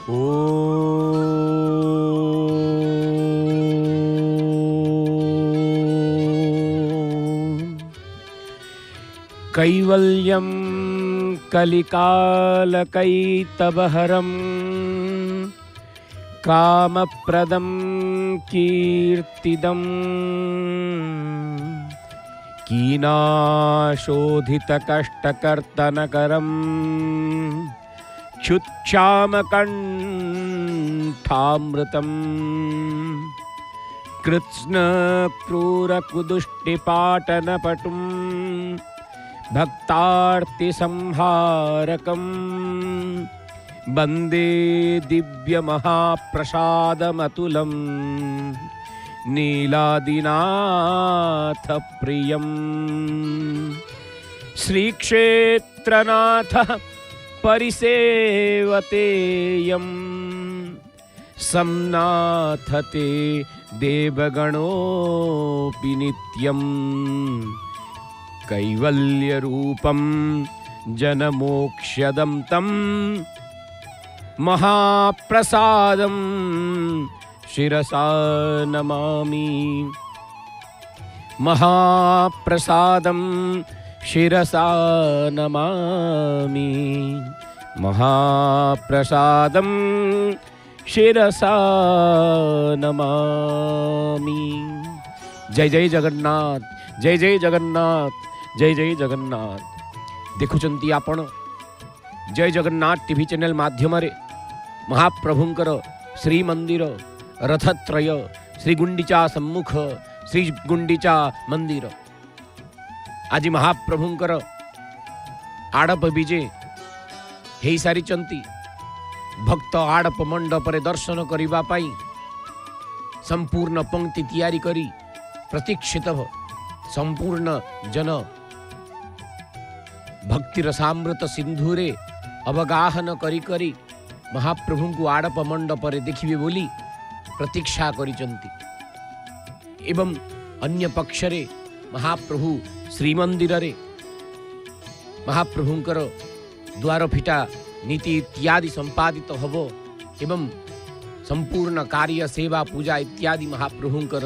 ॐ कैवल्यं कलिकालकैतवहरं कामप्रदं कीर्तिदं कीनाशोधितकष्टकर्तनकरं क्षुत्क्षामकण्ठामृतं कृत्स्नक्रूरकुदुष्टिपाटनपटुं भक्तार्तिसंहारकं वन्दे दिव्यमहाप्रसादमतुलं नीलादिनाथप्रियं श्रीक्षेत्रनाथ परिसेवतेयं संनाथते देवगणोऽपि नित्यं कैवल्यरूपं जनमोक्ष्यदं तं महाप्रसादं शिरसा नमामि। महाप्रसादं शिरसा नमामि। महाप्रसादं शिरसा नमामि। जय जय जगन्नाथ, जय जय जगन्नाथ, जय जय जगन्नाथ। देखुचंती आपण जय जगन्नाथ टीवी चैनल माध्यम महाप्रभुंकर श्रीमंदिर रथत्रय श्री गुंडीचा सम्मुख श्री गुंडीचा मंदिर आज महाप्रभुंकर आड़प विजे हो सारी भक्त आड़प मंडपर दर्शन करने संपूर्ण पंक्ति तैयारी करी प्रतीक्षित संपूर्ण जन भक्तिर सामृत सिंधुरे अवगाहन करी करी महाप्रभु को आड़प मंडपर देखिए बोली प्रतीक्षा करिचंती। एवं अन्य पक्षरे महाप्रभु श्रीमंदिर रे महाप्रभुंकर द्वार फिटा नीति इत्यादि संपादित हबो एवं संपूर्ण कार्य सेवा पूजा इत्यादि महाप्रभुंकर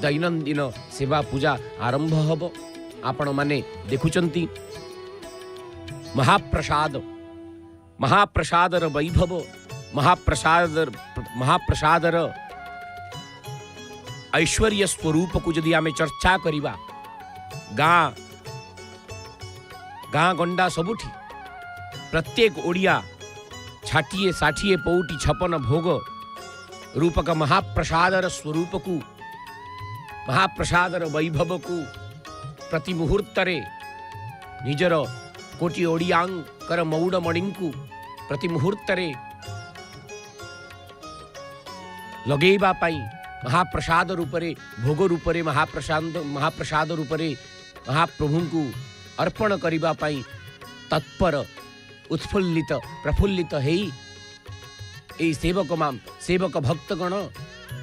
दैनंदिन सेवा पूजा आरंभ हबो। आपण माने देखुचंती महाप्रसाद महाप्रसादर वैभव महाप्रसादर ऐश्वर्य स्वरूप को जदि आमे चर्चा करिबा गाँ गाँ गंडा सबुठी प्रत्येक ओडिया छाटिए साठिए पौटी छपन भोग रूपक महाप्रसादर स्वरूप को महाप्रसादर वैभव को प्रति मुहूर्तरे निजर कोटी ओडियांकर मौड़ मणिंकु प्रति मुहूर्तरे लगेबा पाई महाप्रसाद रूपरे भोग रूपरे महाप्रसाद रूपरे महाप्रभु को अर्पण करिबा पाई तत्पर उत्फुल्लित प्रफुल्लित हेई ए सेवक भक्तगण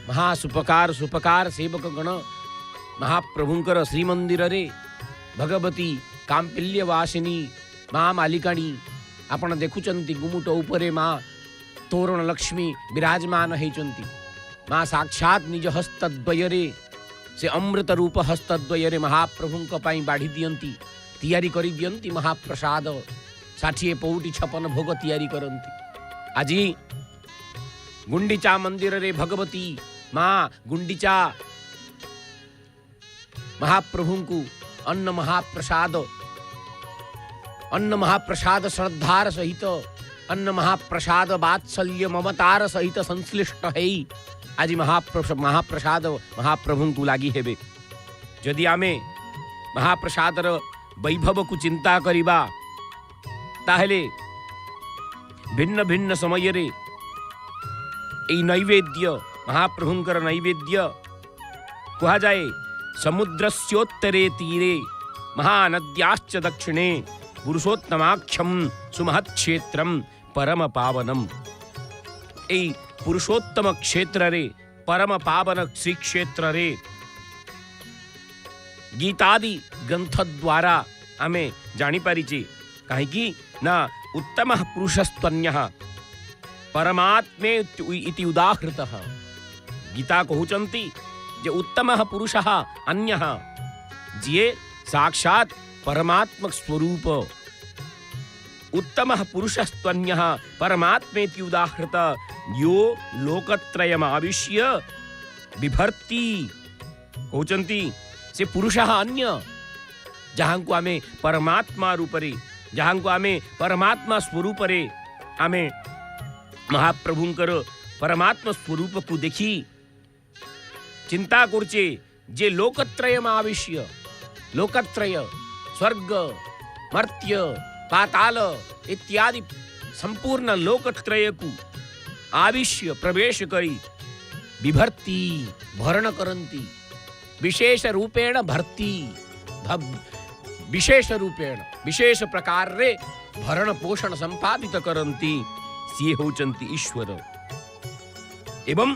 महासुपकार सुपकार सेवकगण महाप्रभुंकर श्रीमंदिर रे भगवती कांपिल्यवासिनी माँ मालिकाणी आपण देखुचंती गुमुट उपरे माँ तोरण लक्ष्मी विराजमान होइचंती। माँ साक्षात निज हस्तद्वयरे से अमृत रूप हस्तद्वयरे महाप्रभुंक पाई बाढ़ी दियंती तैयारी करी दियंती महाप्रसाद 60 पौटी 56 भोग तैयारी करंती। आज गुंडीचा मंदिर रे भगवती माँ गुंडीचा महाप्रभु को अन्न महाप्रसाद श्रद्धार सहित अन्न महाप्रसाद वात्सल्य ममतार सहित संश्लिष्ट है आज महाप्रसाद महाप्रभु को लगी हेबे। जदि आमे महाप्रसादर वैभव को चिंता करिबा ताहेले भिन्न भिन्न समय रे ए नैवेद्य महाप्रभुंकर नैवेद्य कहा जाए समुद्रस्योत्तरे तीरे महानद्याश्च दक्षिणे पुरुषोत्तमाक्षम सुमहत् क्षेत्रम परम पावनम। ए पुरुषोत्तम क्षेत्र रे परम पावन श्री क्षेत्र रे गीतादि ग्रंथ द्वारा आमे जानी पारिचे कहीं ना उत्तम पुरुषस्त्वन्यः परमात्मे इति उदाहृतः। गीता कहउचंती जे उत्तमः पुरुषः अन्यः जे साक्षात् परमात्मक स्वरूप उत्तमः पुरुषस्त्वन्यः परमात्मेति उदाहृत यो लोकत्रयमाविश्य बिभर्ति। कहउचंती से पुरुषः अन्य जहां को आमे परमात्मा रूपरे जहां को आमे परमात्मा स्वरूपरे आमे महाप्रभुंकर परमात्मा स्वरूप को देखी चिंता करचे जे लोकत्रयमाविश्य लोकत्रय स्वर्ग मर्त्य पाताल इत्यादि संपूर्ण लोकत्रय को आविश्य प्रवेश करी बिभर्ति भरण करंती विशेष रूपेण भर्ती विशेष रूपेण विशेष प्रकार रे भरण पोषण संपादित करंती सिए होचंती ईश्वर। एवं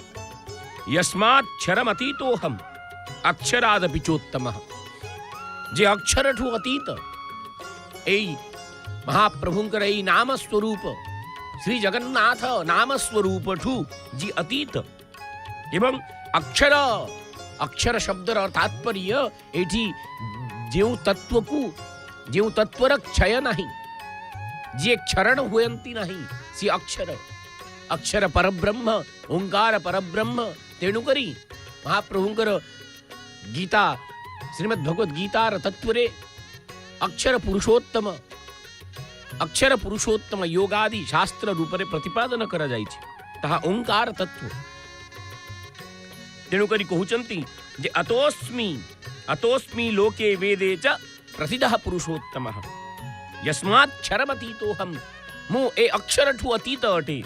यस्माक्षरम अतीतोहम अक्षरादपि चोत्तमः जे अक्षर ठू अतीत एई महाप्रभुंकर एई नाम स्वरूप श्री जगन्नाथ नाम स्वरूप ठू जी अतीत एवं अक्षर अक्षर शब्दर तात्पर्य एठी जेउ तत्व को जेउ तत्वर क्षय नहीं जे क्षरण हुयंती नहीं सी अक्षर अक्षर परब्रह्म ओंकार परब्रह्म तेणुकरी महाप्रभुंकर गीता श्रीमद् भगवद गीतार तत्वरे अक्षर पुरुषोत्तम योगादि शास्त्र रूपरे प्रतिपादन करा जाइछि ताहा ओंकार तत्व। तेणुकरी कहउचंती जे अतोस्मि लोके वेदे च प्रसिद्धः पुरुषोत्तमः यस्माक्षरमतीतोहम मो ए अक्षर ठू अतीत अटे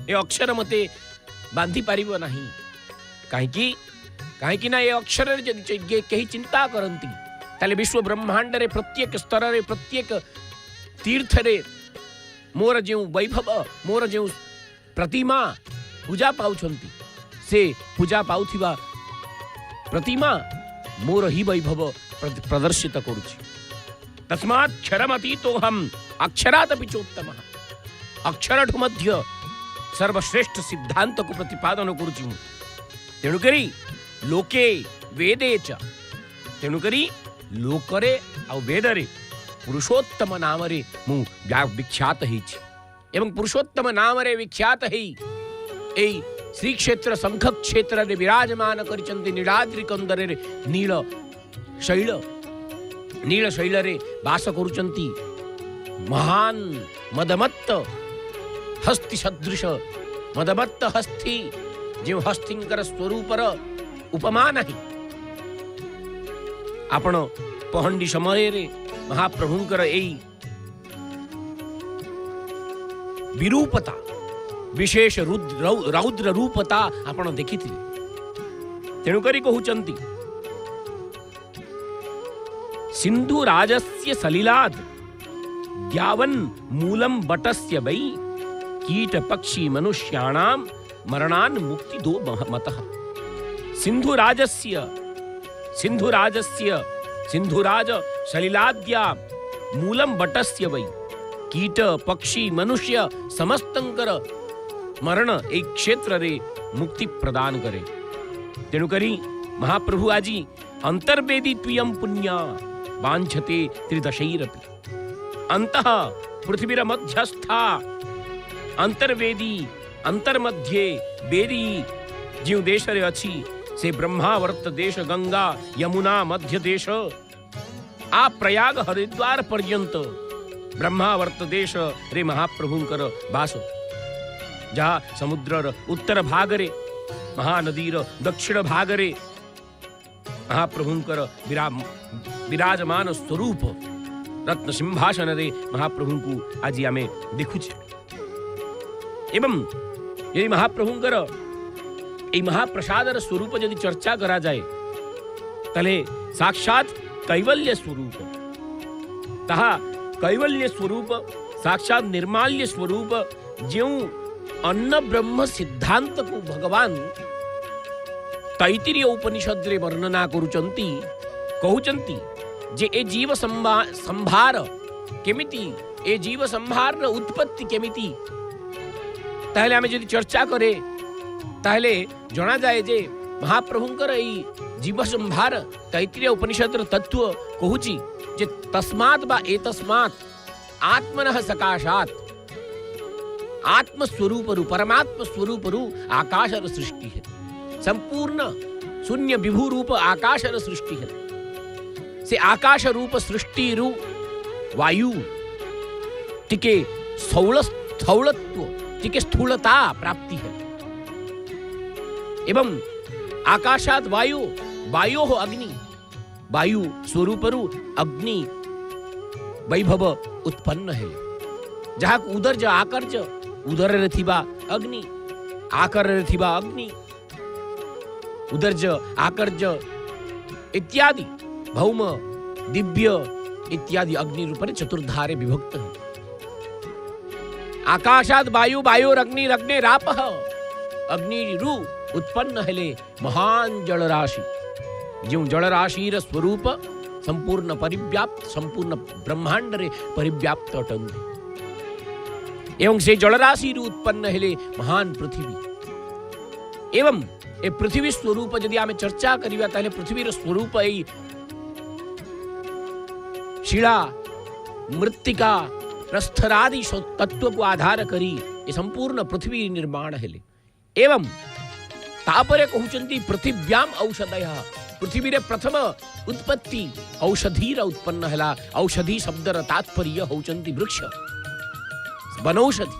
ए अक्षर मते बांधी पारिबो नहीं कहीं ना ये अक्षर कहीं चिंता करती ताले विश्व ब्रह्मांड रे प्रत्येक स्तर रे प्रत्येक तीर्थ रे मोर जो वैभव मोर जो प्रतिमा पूजा पाउछंती से पूजा पाउथिबा प्रतिमा मोर ही वैभव प्रदर्शित करुछि। तस्मात् क्षरमतीतोहम अक्षरादपि चोत्तमः अक्षरठु मध्य सर्वश्रेष्ठ सिद्धांत को प्रतिपादन करुछि। तेणुकरी लोके वेदे च तेणुकरी लोकरे आ वेदरे पुरुषोत्तम नाम रे मु विख्यात हेछि एवं पुरुषोत्तम नाम रे विख्यात हेइ एई श्री क्षेत्र शंख क्षेत्र रे विराजमान करिचंती नीलाद्रि कंदरे रे नील शैल रे वास करुचंती महान मदमत्त हस्ति सदृश मदमत्त हस्ति जो हस्तिंकर स्वरूपर उपमा नहीं आपण पहंडी समय रे महाप्रभुंकर एई विरूपता विशेष रौद्र रूपता आपण देखिथिले। तेणुकरी कहउचंती सिंधु राजस्य सलिलाद द्यावन मूलम बटस्य वै कीट पक्षी मनुष्याणाम मरणान मुक्ति दो मतः। सिंधुराज सलिलाद्या मूलम बटस्य वै कीट पक्षी मनुष्य समस्तंकर मरण एक क्षेत्र रे मुक्ति प्रदान करे। तेणुकरी महाप्रभु आजी अंतर्वेदी त्वयं पुण्या वांछते त्रिदशैरपि अंतः पृथ्वीर मध्यस्था अंतर्वेदी अंतर्मध्ये वेदी जो देश रे अछि से ब्रह्मावर्त देश गंगा यमुना मध्य देश आ प्रयाग हरिद्वार पर्यंत ब्रह्मावर्त देश रे महाप्रभुंकर वास जहाँ समुद्र उत्तर भागरे महानदीर दक्षिण भागरे महाप्रभुंकर विराजमान स्वरूप रत्न सिंहासन रे महाप्रभु को आज आमे देखुछे। एवं यदि महाप्रभुंकर ए महाप्रसादर स्वरूप यदि चर्चा करा जाए तले साक्षात कैवल्य स्वरूप ताहा कैवल्य स्वरूप साक्षात निर्माल्य स्वरूप जो अन्न ब्रह्म सिद्धांत को भगवान तैत्तिरीय उपनिषद रे वर्णना करुचंती कहउचंती जे ए जीव संभार केमिति ए जीव संभार उत्पत्ति केमिति ताहले आमे जदि चर्चा करे ताहले जना जाए जे महाप्रभुंकर एई जीव संभार तैत्तिरीय उपनिषद तत्व कहूची जे तस्मात् बा एतस्मात् आत्मनः सकाशात् आत्मस्वरूप रु परमात्म स्वरूप रु आकाशर सृष्टि है। संपूर्ण शून्य विभू रूप आकाशर सृष्टि है। से आकाश रूप सृष्टि रु वायु टिके स्थौलत्व टिके स्थूलता प्राप्ति है। एवं आकाशात वायु वायो हो अग्नि वायु स्वरूप रु अग्नि वैभव उत्पन्न है। जहाँ उदर्ज आकर्ज उदर रे थिबा अग्नि आकर रे थिबा अग्नि उदर्ज आकर्ज इत्यादि भौम दिव्य इत्यादि अग्नि रूपे चतुर्धारे विभक्त है। आकाशाद वायु वायोरग्नि रग्ने रापः अग्नि रु उत्पन्न हेले महान जलराशि जो जलराशिर स्वरूप संपूर्ण परिव्याप्त संपूर्ण ब्रह्मांड रे परिव्याप्त अटंती। एवं से जलराशि रु उत्पन्न हेले महान पृथ्वी। एवं ए पृथ्वी स्वरूप यदि आमे चर्चा करिवा ताले पृथ्वीर स्वरूप एई शिला मृत्तिका प्रस्थरादि तत्व को आधार करी ये संपूर्ण पृथ्वी निर्माण हेले। एवं तापरे कहउचंती पृथिव्याम औषधयः पृथ्वी रे प्रथम उत्पत्ति औषधीर उत्पन्न हला। औषधि शब्दर तात्पर्य होचंती वृक्ष वनौषधि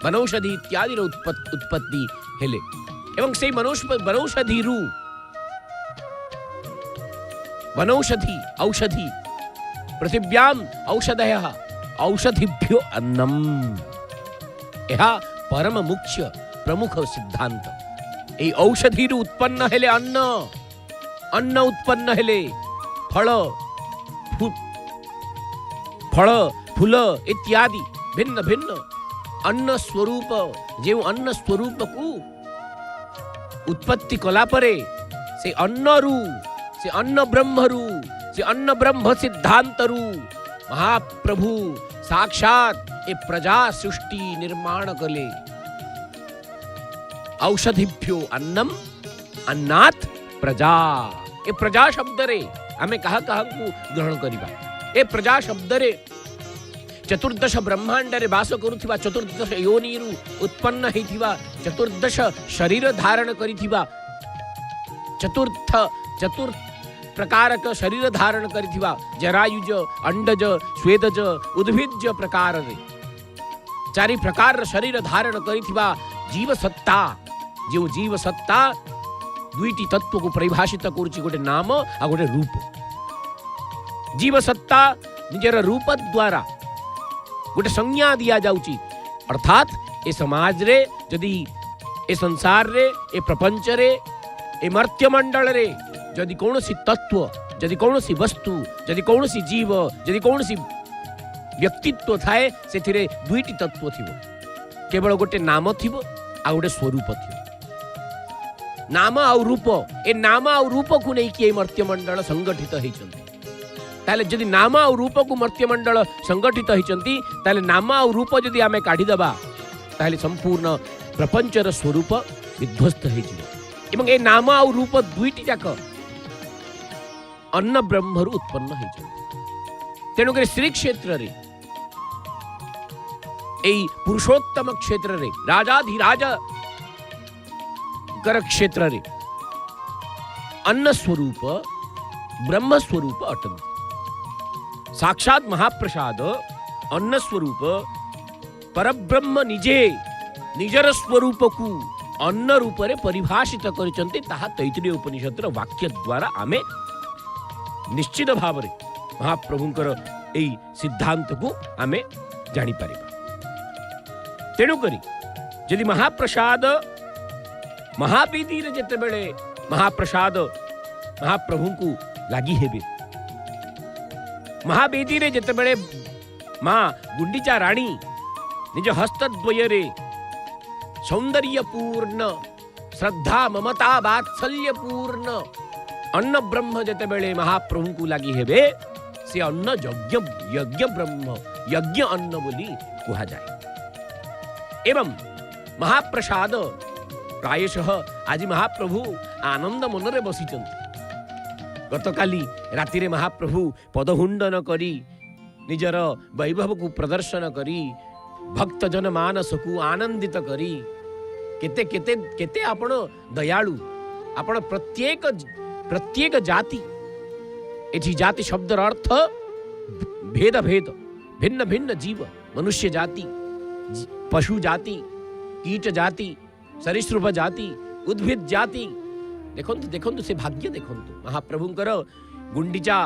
वनौषधि इत्यादि उत्पत्ति हेले। एवं से वनौषधि रु वनौषधि औषधि पृथिव्याम औषधयः औषधिभ्यो अन्नम यह परम मुख्य प्रमुख सिद्धांत। ए औषधि रु उत्पन्न हेले अन्न अन्न उत्पन्न हेले फल फूल इत्यादि भिन्न भिन्न अन्न स्वरूप जो अन्न स्वरूप को उत्पत्ति कला परे से अन्न रु से अन्न ब्रह्म रु से अन्न ब्रह्म सिद्धांत रु महाप्रभु साक्षात ए प्रजा सृष्टि निर्माण कले। औषधिभ्यो अन्नम अन्नात् प्रजा ए प्रजा शब्द रे हमें कहा को ग्रहण करिबा। ए प्रजा शब्द रे चतुर्दश ब्रह्मांड रे वास करुथिबा चतुर्दश योनिरु उत्पन्न हेथिबा चतुर्दश शरीर धारण करिथिबा चतुर्थ प्रकारक शरीर धारण करिथिबा जरायुज अंडज स्वेदज उद्भिज प्रकार रे चारि प्रकार शरीर धारण करिथिबा जीव सत्ता जो जीव सत्ता दुईटी तत्व को परिभाषित करुछि गोटे नाम आ गोटे रूप। जीव सत्ता निजर रूप द्वारा गोटे संज्ञा दिया जाउची अर्थात ए समाज रे जदि ए संसार रे ए प्रपंच रे ए मर्त्य मंडल रे जदि कौनसी तत्व जदि कौनसी वस्तु जदि कौनसी जीव जदि कौनसी व्यक्तित्व थाए सेथिरे दुईटी तत्व थिबो केवल गोटे नाम थिबो आ गोटे स्वरूप थिबो। नाम आ रूप ए नाम आ रूप को नहीं कि मर्त्य मंडल संगठित होइचंती ताले जदि नाम आ रूप को मर्त्य मंडल संगठित होइचंती ताले नाम आ रूप जदि आमे काढी दबा ताले संपूर्ण प्रपंचर स्वरूप विध्वस्त होइजिवो। एवं ए नाम आ रूप दुईटी जाक अन्न ब्रह्मरु उत्पन्न होइचंती। तेणु करी श्री क्षेत्र रे एई पुरुषोत्तम क्षेत्र रे राजाधिराज कर क्षेत्र रे अन्न स्वरूप ब्रह्म स्वरूप अटंती। साक्षात महाप्रसाद अन्न स्वरूप परब्रह्म निजे निजर स्वरूप को अन्न रूप रे परिभाषित करिसंती ताहा तैत्तिरीय उपनिषदर वाक्य द्वारा आमे निश्चित भाव रे महाप्रभुंकर एई सिद्धांत को आमे जानि परिबा। तेणु करी यदि महाप्रसाद महापीति रे जते बेले महाप्रसाद महाप्रभु को लागी हेबे महावेदी रे जते बेले मां गुंडीचा रानी निज हस्तद्वय रे सौंदर्यपूर्ण श्रद्धा ममता वात्सल्य पूर्ण अन्न ब्रह्म जते बेले महाप्रभु को लागी हेबे से अन्न यज्ञ यज्ञ ब्रह्म यज्ञ अन्न बोली कहा जाए। एवं महाप्रसाद प्रायशः आज महाप्रभु आनंद मनरे बसिचंती। गतकाली रातिरे महाप्रभु पदहुंडन करी निजर वैभव को प्रदर्शन करी भक्तजन मानस को आनंदित करी केते केते केते आपण दयालु आपण प्रत्येक जाति एठी जाति शब्दर अर्थ भेद भेद भिन्न भिन्न जीव मनुष्य जाति पशु जाति कीट जाति सरीसृप जाति उद्भिद जाति देखंतु देखंतु से भाग्य देखंतु महाप्रभुंकर गुंडीचा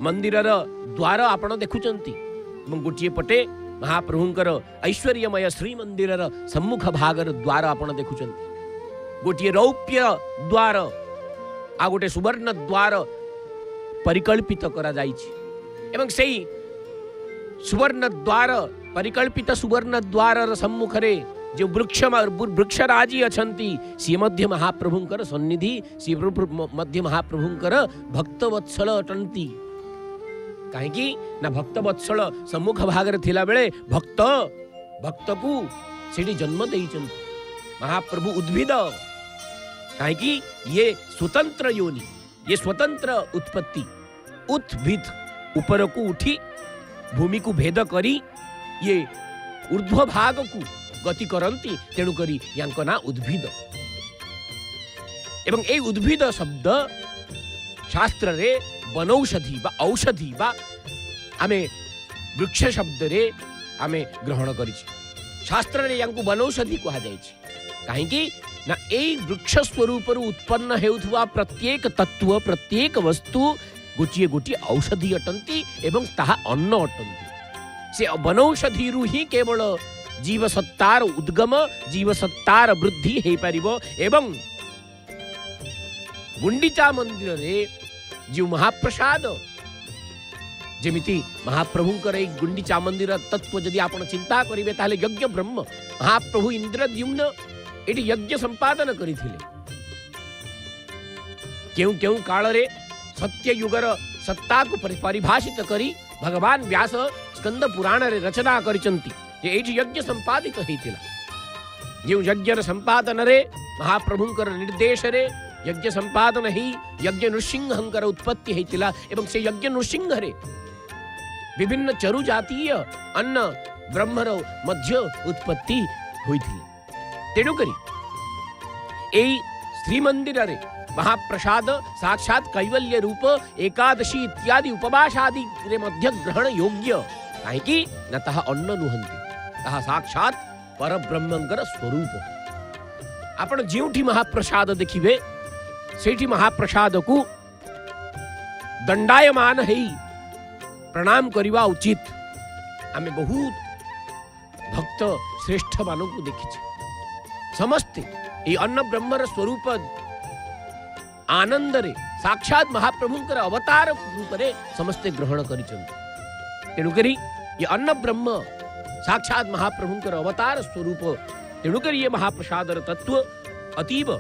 मंदिरर द्वार आपण देखुचंती एवं गोटिए पटे महाप्रभुंकर ऐश्वर्यमय श्री मंदिरर सम्मुख भागर द्वार आपण देखुचंती गोटिए रौप्य द्वार आ गोटे सुवर्ण द्वार परिकल्पित करा जाइछि एवं सेही सुवर्ण द्वार परिकल्पित सुवर्ण द्वार सम्मुखरे जो वृक्षराजी अछंती सी मध्य महाप्रभुंकर सन्निधि सी मध्य महाप्रभुंकर भक्तवत्सल अटंती कहीं ना भक्तवत्सल सम्मुख भागरे थिला बेले भक्त को सेठी जन्म देइचंती महाप्रभु उद्भिद कहीं ये स्वतंत्र योनि ये स्वतंत्र उत्पत्ति उद्भिद ऊपर को उठी भूमि को भेद करी ये ऊर्ध्व भाग को गति करती तेणु करी यांको ना उद्भिद एवं ए उद्भिद शब्द शास्त्र रे वनौषधि बा औषधि बा आमे वृक्ष शब्द रे आमे ग्रहण करिछि शास्त्र रे यांको वनौषधि कहा जाइछि काहेकि ना ए वृक्ष स्वरूप उत्पन्न हेउथुवा प्रत्येक तत्व प्रत्येक वस्तु गोटिए गोटिए औषधि अटंती एवं ताहा अन्न अटंती से वनौषधि रु ही केवल जीव सत्तार उद्गम जीव सत्तार वृद्धि हे परिबो एवं गुंडीचा मंदिर रे जो महाप्रसाद जेमिति महाप्रभुंकर ए गुंडीचा मंदिर तत्व जदि आपण चिंता करिवे ताले यज्ञ ब्रह्म महाप्रभु इंद्रद्युम्न एटी यज्ञ संपादन करिथिले केउ केउ काल रे सत्य युगर सत्ता को परिभाषित करी भगवान व्यास स्कंद पुराण रे रचना करिचंती ये यज्ञ संपादित होइतिला जो यज्ञ संपादन रे महाप्रभुंकर निर्देश रे यज्ञ संपादन ही यज्ञ नृसिंहंकर उत्पत्ति होइतिला एवं से यज्ञ नृसिंह रे विभिन्न चरु जातीय अन्न ब्रह्मर मध्य उत्पत्ति होइतिला तेणु करी एई श्रीमंदिर रे महाप्रसाद साक्षात कैवल्य रूप एकादशी इत्यादि उपवास आदि रे मध्य ग्रहण योग्य काहेकि न ताहा अन्न नुहंती ताहा साक्षात परब्रह्मंकर स्वरूप आपण जेउठी महाप्रसाद देखिबे सेठी महाप्रसाद को दंडायमान हेई प्रणाम करिवा उचित आमे बहुत भक्त श्रेष्ठ मानू को देखिछे समस्ते ये अन्न ब्रह्मर स्वरूप आनंद रे साक्षात महाप्रभुंकर अवतार रूप रे समस्ते ग्रहण करिचंती तेणु करी ये अन्न ब्रह्म साक्षात महाप्रभुंकर अवतार स्वरूप तेणु करी ये महाप्रसादर तत्व अतीव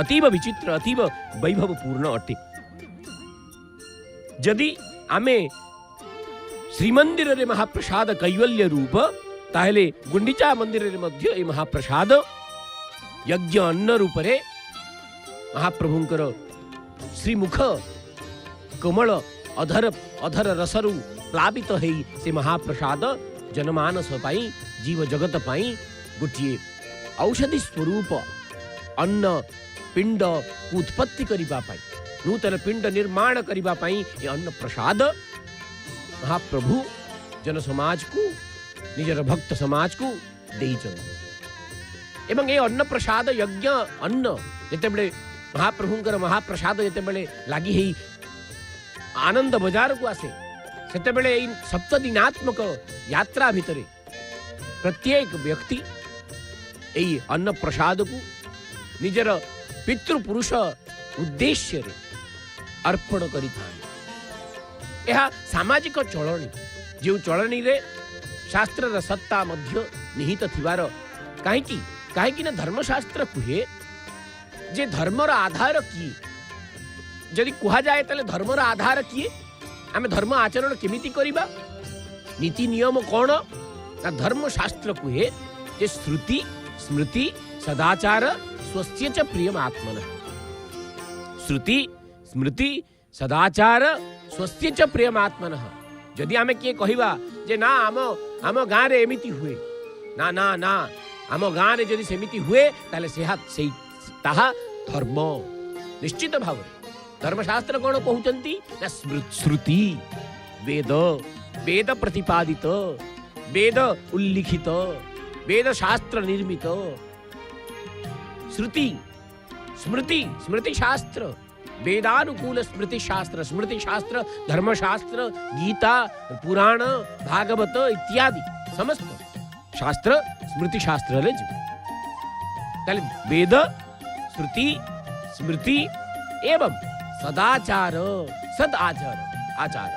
अतीव विचित्र अतीव वैभवपूर्ण अटे जदि आमे श्रीमंदिर रे महाप्रसाद कैवल्य रूप ताहेले गुंडीचा मंदिर रे मध्य ए महाप्रसाद यज्ञ अन्न रूप रे महाप्रभुंकर श्रीमुख कमल अधर अधर रसरु प्लावित है से महाप्रसाद जनमानस पाई जीव जगत पाई गोटे औषधि स्वरूप अन्न पिंड को उत्पत्ति करिबा पाई नूतन पिंड निर्माण करिबा पाई ये अन्न प्रसाद महाप्रभु जन समाज को निजर भक्त समाज को देइछन एवं ये अन्न प्रसाद यज्ञ अन्न जेते बेले महाप्रभुंकर महाप्रसाद जेते बेले लागि हेई आनंद बाजार को आसे सेते बेले इन सप्तदिनात्मक यात्रा भितरे प्रत्येक व्यक्ति एई अन्न प्रसाद को निजर पितृपुरुष उद्देश्य रे अर्पण करि थान यह सामाजिक चलनी जो चलनी रे शास्त्र र सत्ता मध्य निहित थिवार काहेकि काहेकि ना धर्मशास्त्र कुहे जे धर्मर आधार किए जदि कुहा जाए ताले धर्मर आधार किए आमे धर्म आचरण केमिति करिबा नीति नियम कौन ना धर्मशास्त्र कुहे जे श्रुति स्मृति सदाचार स्वस्य च प्रियम आत्मन। श्रुति स्मृति सदाचार स्वस्य च प्रियम आत्मन। जदि आमे किए कहिबा जे ना आम गाँ रे एमिति हुए, ना ना ना आम गाँ रे जदि सेमिति हुए ताले से ताहा धर्म। निश्चित भाव धर्मशास्त्र कौन कहउचंती ना श्रुति वेद, वेद प्रतिपादित, वेद उल्लिखित, वेद शास्त्र निर्मित। श्रुति स्मृति स्मृति शास्त्र, वेदानुकूल स्मृति शास्त्र, स्मृति शास्त्र धर्मशास्त्र, गीता पुराण भागवत इत्यादि समस्त शास्त्र स्मृति शास्त्र रे ताले वेद श्रुति स्मृति एवं सदाचार सद आचार आचार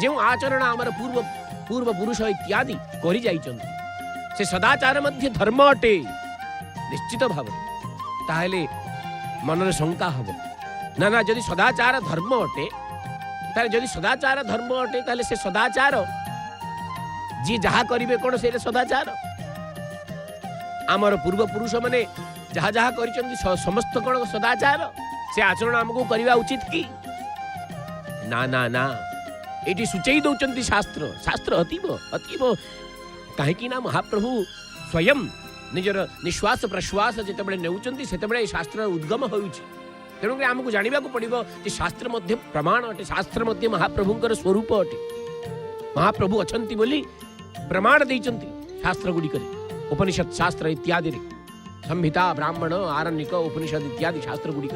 जो आचरण आमर पूर्व पूर्व पुरुष इत्यादि करि जाइचंती से सदाचार मध्य धर्म अटे। निश्चित भाव ताहले मन शंका हब ना ना जदि सदाचार धर्म अटे ताले जदि सदाचार धर्म अटे ताले से सदाचार जी जहा करिवे कोन से सदाचार। आमर पूर्व पुरुष माने जहा जहा करिचंती समस्त कोन सदाचार से आचरण हमको करवा उचित की ना ना ना एटी सूचई दौचंती शास्त्र। शास्त्र अतीब अतीब कहीं ना महाप्रभु स्वयं निजर निश्वास प्रश्वास जिते नेउचंती सेते शास्त्र उद्गम होउची। तेणुक आमको जानिबा को पड़िबो कि शास्त्र मध्य प्रमाण अटे, शास्त्र मध्य महाप्रभुंकर स्वरूप अटे। महाप्रभु अछंती बोली प्रमाण देइचंती शास्त्र गुडिक उपनिषद शास्त्र इत्यादि रे, संहिता ब्राह्मण आरण्यक उपनिषद इत्यादि शास्त्र गुडिक।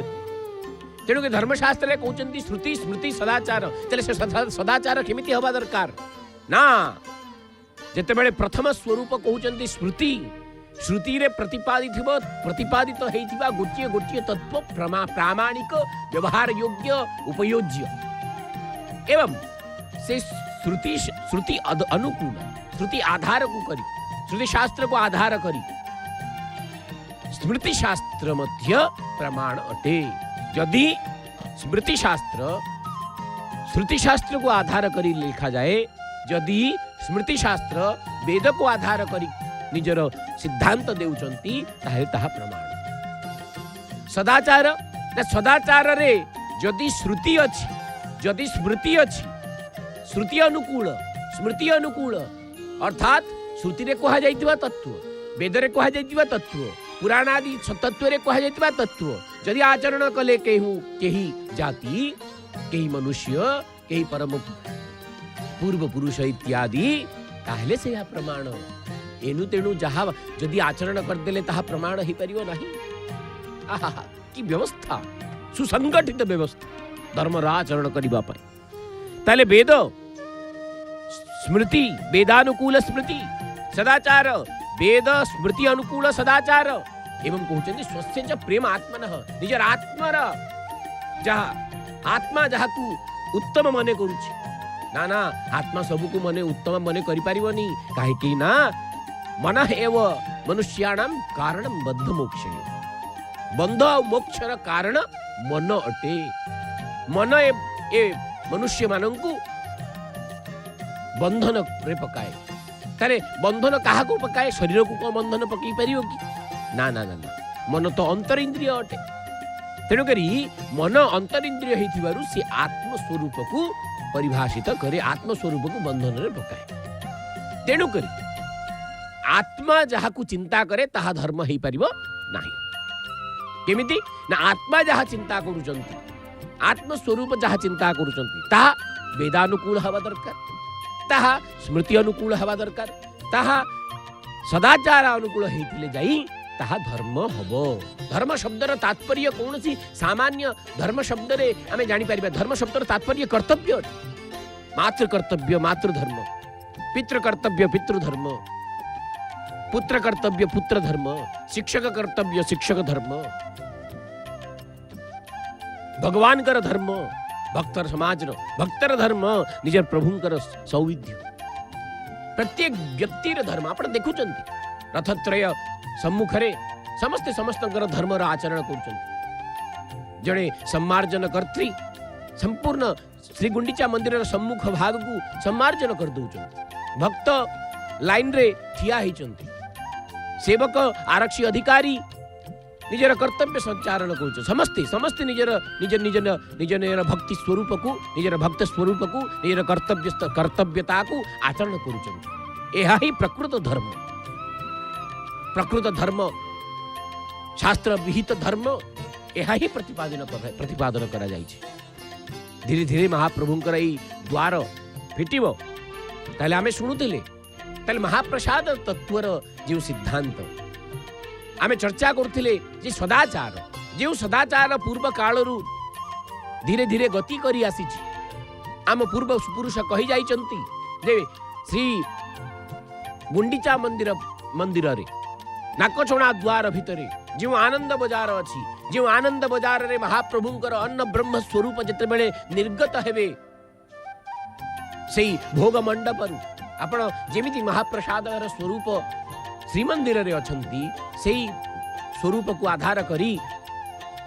तेणुक धर्मशास्त्र कहते श्रुति स्मृति सदाचार। तेरे से सदाचार केमिति हवा दरकार ना जेतेबेले प्रथम स्वरूप कहते स्मृति, श्रुति रे प्रतिपादित हेइथिबा गोटिए गोटिए तत्व प्रामाणिक व्यवहार योग्य उपयोज्य एवं से श्रुति अनुकूल श्रुति आधार को करी, श्रुति शास्त्र को आधार करी स्मृति शास्त्र मध्य प्रमाण अटे। यदि स्मृति शास्त्र श्रुति शास्त्र को आधार करी लिखा जाए, यदि स्मृति शास्त्र वेद को आधार करी निजर सिद्धांत देउचंती ताहे ताहा प्रमाण। सदाचार ना सदाचार रे यदि श्रुति अछि, यदि स्मृति अछि, श्रुति अनुकूल स्मृति अनुकूल अर्थात श्रुति रे कहा जाइतिबा तत्व, वेद रे कहा जाइतिबा तत्व, पुराण आदि तत्व रे कहा जाइतिबा तत्व यदि आचरण कले केही जाति केही मनुष्य केही परम पूर्व पुरुष इत्यादि ताहले से प्रमाण। एनु तेणु जहा यदि आचरण करदेले ताहा प्रमाण ही परियो नहीं। आहा की व्यवस्था सुसंगठित व्यवस्था धर्म आचरण करिबा पय ताले वेद स्मृति वेदानुकूल स्मृति सदाचार वेद स्मृति अनुकूल सदाचार एवं कहते स्वस्य च प्रेम आत्मनः निजर आत्मार जहा आत्मा जहा को उत्तम मने करूची ना ना आत्मा सबु को मने उत्तम मने करि परिबनी काहे कि ना मन एव मनुष्याणाम कारणम बद्ध मोक्ष। बंध और मोक्षर कारण मन अटे। मन ए मनुष्य मानंकु बंधन रे पकाए। तारे बंधन काहा को पकाए? शरीर को को बंधन पकई परियो कि ना ना ना ना मन तो अंतर इंद्रिय अटे। तेणु करी मन अंतर इंद्रिय हेथिबारु से आत्म स्वरूप को परिभाषित करे, आत्म स्वरूप को बंधन रे पकाए। तेणु करी आत्मा जहा को चिंता करे ताहा धर्म हेई परिबो नाही। केमिति ना आत्मा जहा चिंता करूचंती, आत्म स्वरूप जहा चिंता करूचंती ताहा वेदानुकूल हवा दरकार, ताहा स्मृति अनुकूल हवा दरकार, ताहा सदाचार अनुकूल हेतिले जाई ताहा धर्म हबो। धर्म शब्दर तात्पर्य कौनसी सामान्य धर्म शब्द रे आमे जानि परिबा। धर्म शब्दर तात्पर्य कर्तव्य, मातृ कर्तव्य मातृधर्म, पितृ कर्तव्य पितृधर्म, पुत्र कर्तव्य पुत्र धर्म, शिक्षक कर्तव्य शिक्षक धर्म, भगवान कर धर्म भक्तर समाज भक्तर धर्म निजर प्रभुंकर सौविध्य। प्रत्येक व्यक्तिर धर्म आपण देखुचंती रथत्रय सम्मुखरे समस्ते समस्तंकर धर्मर आचरण करुचंती। जड़े सम्मार्जन कर्त्री संपूर्ण श्री गुंडीचा मंदिर सम्मुख भाग को सम्मार्जन कर दउचंती। भक्त लाइन रे ठिया हिचंती सेवक आरक्षी अधिकारी निजर कर्तव्य संचारण कर समस्ते समस्ते निजर निज निज निज निजर भक्ति स्वरूप को निजर भक्त स्वरूप को निजर कर्तव्यता को आचरण कर प्रकृत धर्म शास्त्र विहित धर्म यह ही प्रतिपादन करा जाइछे। धीरे धीरे महाप्रभुंकर ई द्वार फिटिबो ताले आमे शुणुतिले ताले महाप्रसाद तत्वर जो सिद्धांत आमे चर्चा करथिले जे सदाचार पूर्व कालरू धीरे धीरे गति करी आसीछि। आम पूर्व पुरुष कहि जाइचंती जे श्री गुंडीचा मंदिर रे नाकचोणा द्वार भितरे जो आनंद बजार अछि जो आनंद बजार रे महाप्रभुंकर अन्न ब्रह्म स्वरूप जते बेले निर्गत हेबे सेई भोग मंडप आपण जेमिति महाप्रसाद स्वरूप श्रीमंदिर रे अछंती सेई स्वरूप को आधार करी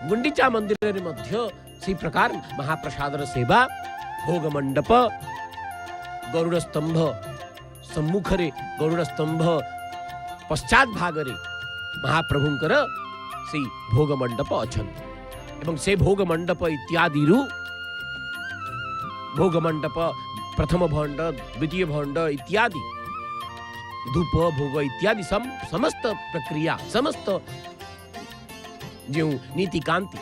गुंडीचा मंदिर रे मध्य सेई प्रकार महाप्रसाद सेवा भोग मंडप गरुड़ स्तंभ सम्मुख रे गरुड़ स्तंभ पश्चात भाग रे महाप्रभुंकर सेई भोग मंडप अछंती एवं से भोग मंडप इत्यादि रु भोग मंडप प्रथम भंड द्वितीय भंड इत्यादि धूप भोग इत्यादि समस्त प्रक्रिया समस्त जो नीति कांति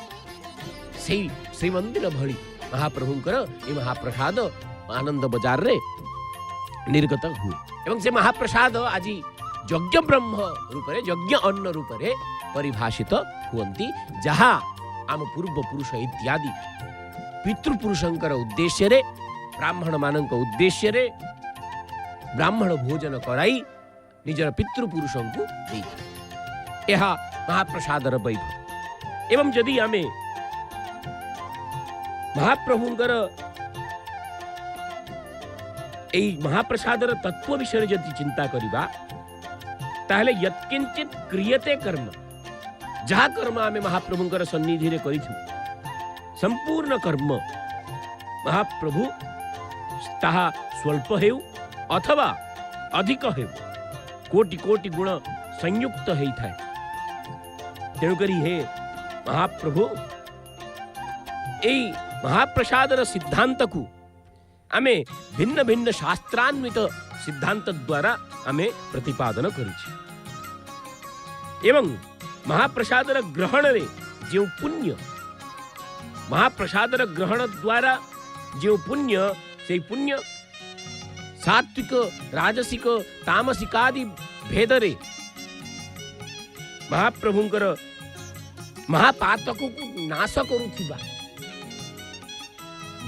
से श्रीमंदिर भली महाप्रभुंकर ये महाप्रसाद आनंद बजार रे निर्गत हुए एवं से महाप्रसाद आज यज्ञ ब्रह्म रूप रे यज्ञ अन्न रूप रे परिभाषित हुअंती जहाँ आम पूर्व पुरुष इत्यादि पितृपुरुषंकर उद्देश्य रे ब्राह्मण मानक उद्देश्य रे ब्राह्मण भोजन कराई निजर पितृपुरुषों को दे यह महाप्रसादर वैभव एवं जदि आमे महाप्रभुंकर एई महाप्रसादर तत्व विषय जदि चिंता करिबा ताहले यत्किंचित क्रियते कर्म जहाँ कर्म आमे महाप्रभुंकर सन्निधि रे करिथु संपूर्ण कर्म महाप्रभु ताहा स्वल्प हेउ अथवा अधिक हेउ कोटि कोटि गुण संयुक्त हेई थाए तेणुकरी हे महाप्रभु एई महाप्रसादर सिद्धांत को आमे भिन्न भिन्न शास्त्रान्वित सिद्धांत द्वारा आमे प्रतिपादन करिछि एवं महाप्रसादर ग्रहण रे जो पुण्य महाप्रसादर ग्रहण द्वारा जो पुण्य से पुण्य सात्विक राजसिक तामसिकादि भेदरे महाप्रभुंकर महापातक को नाश करुथिबा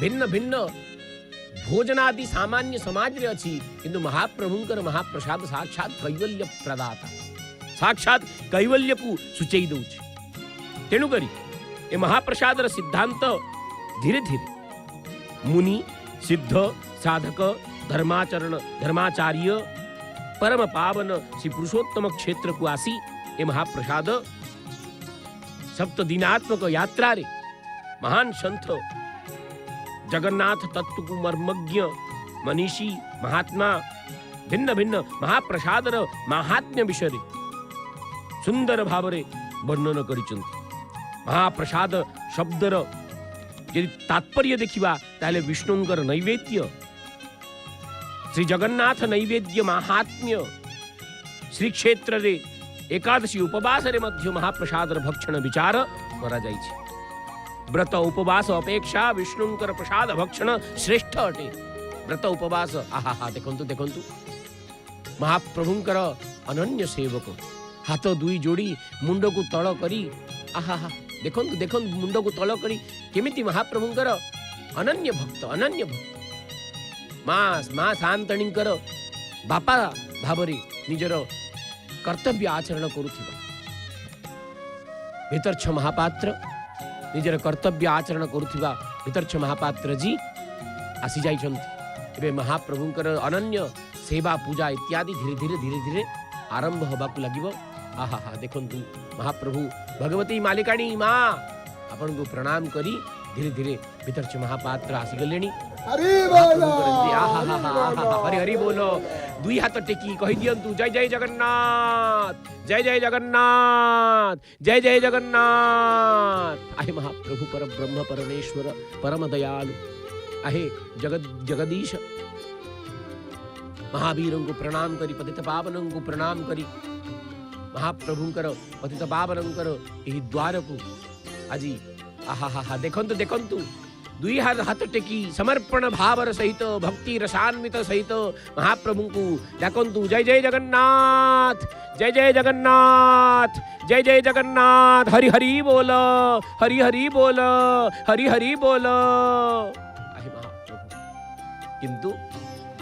भिन्न भिन्न भोजनादि सामान्य समाज रे अछि किंतु महाप्रभुंकर महाप्रसाद साक्षात कैवल्य प्रदाता साक्षात कैवल्य को सूचई दउछि तेणु करी ए महाप्रसादर सिद्धांत धीरे धीरे मुनि सिद्ध साधक धर्माचरण धर्माचार्य परम पावन श्री पुरुषोत्तम क्षेत्र को आसी ए महाप्रसाद सप्त दिनात्मक यात्रा रे महान संत जगन्नाथ तत्व को मर्मज्ञ मनीषी महात्मा भिन्न भिन्न महाप्रसादर महात्म्य विषय सुंदर भाव रे वर्णन करिसंती महाप्रसाद शब्दर यदि तात्पर्य देखिबा ताले विष्णुंकर नैवेद्य श्री जगन्नाथ नैवेद्य महात्म्य श्री क्षेत्र रे एकादशी उपवास रे मध्य महाप्रसादर भक्षण विचार करा जाइछि व्रत उपवास अपेक्षा विष्णुंकर प्रसाद भक्षण श्रेष्ठ अटे व्रत उपवास आहा देखंतु देखंतु महाप्रभुंकर अनन्य सेवक हाथ दुई जोड़ी मुंड को तळ करी आहा देखंतु देखंतु मुंड को तळ करी केमिति महाप्रभुंकर अनन्य भक्त माँ शांतणींकर बापा भावरे निजर कर्तव्य आचरण करुथिबा भितर्छ महापात्र निजर कर्तव्य आचरण करुथिबा भितर्छ महापात्र जी आसी जाइछन्ति एबे महाप्रभुंकर अनन्य सेवा पूजा इत्यादि धीरे धीरे आरंभ होबाकु लागिबो आहा देखंतु महाप्रभु भगवती मालिकाणी माँ आपन को प्रणाम करी धीरे धीरे भीतर से महापात्र आसीगले। हरि बोल हरि हरि बोलो। दुई हाथ टेकी कही दियंतु जय जय जगन्नाथ, जय जय जगन्नाथ, जय जय जगन्नाथ। आहे महाप्रभु पर ब्रह्म परमेश्वर परम दयालु, आहे जगदीश महावीर को प्रणाम करी, पतित पावन को प्रणाम करी, महाप्रभुंकर पतित पावनंकर यही द्वार को आज आहा देखंतु देखंतु दुई हाथ टेकी समर्पण भावर सहित भक्ति रसान्वित सहित महाप्रभु को डाकंतु जय जय जगन्नाथ, जय जय जगन्नाथ, जय जय जगन्नाथ। हरि हरि बोल, हरि हरि बोल, हरि हरि बोल। आहे महाप्रभु किंतु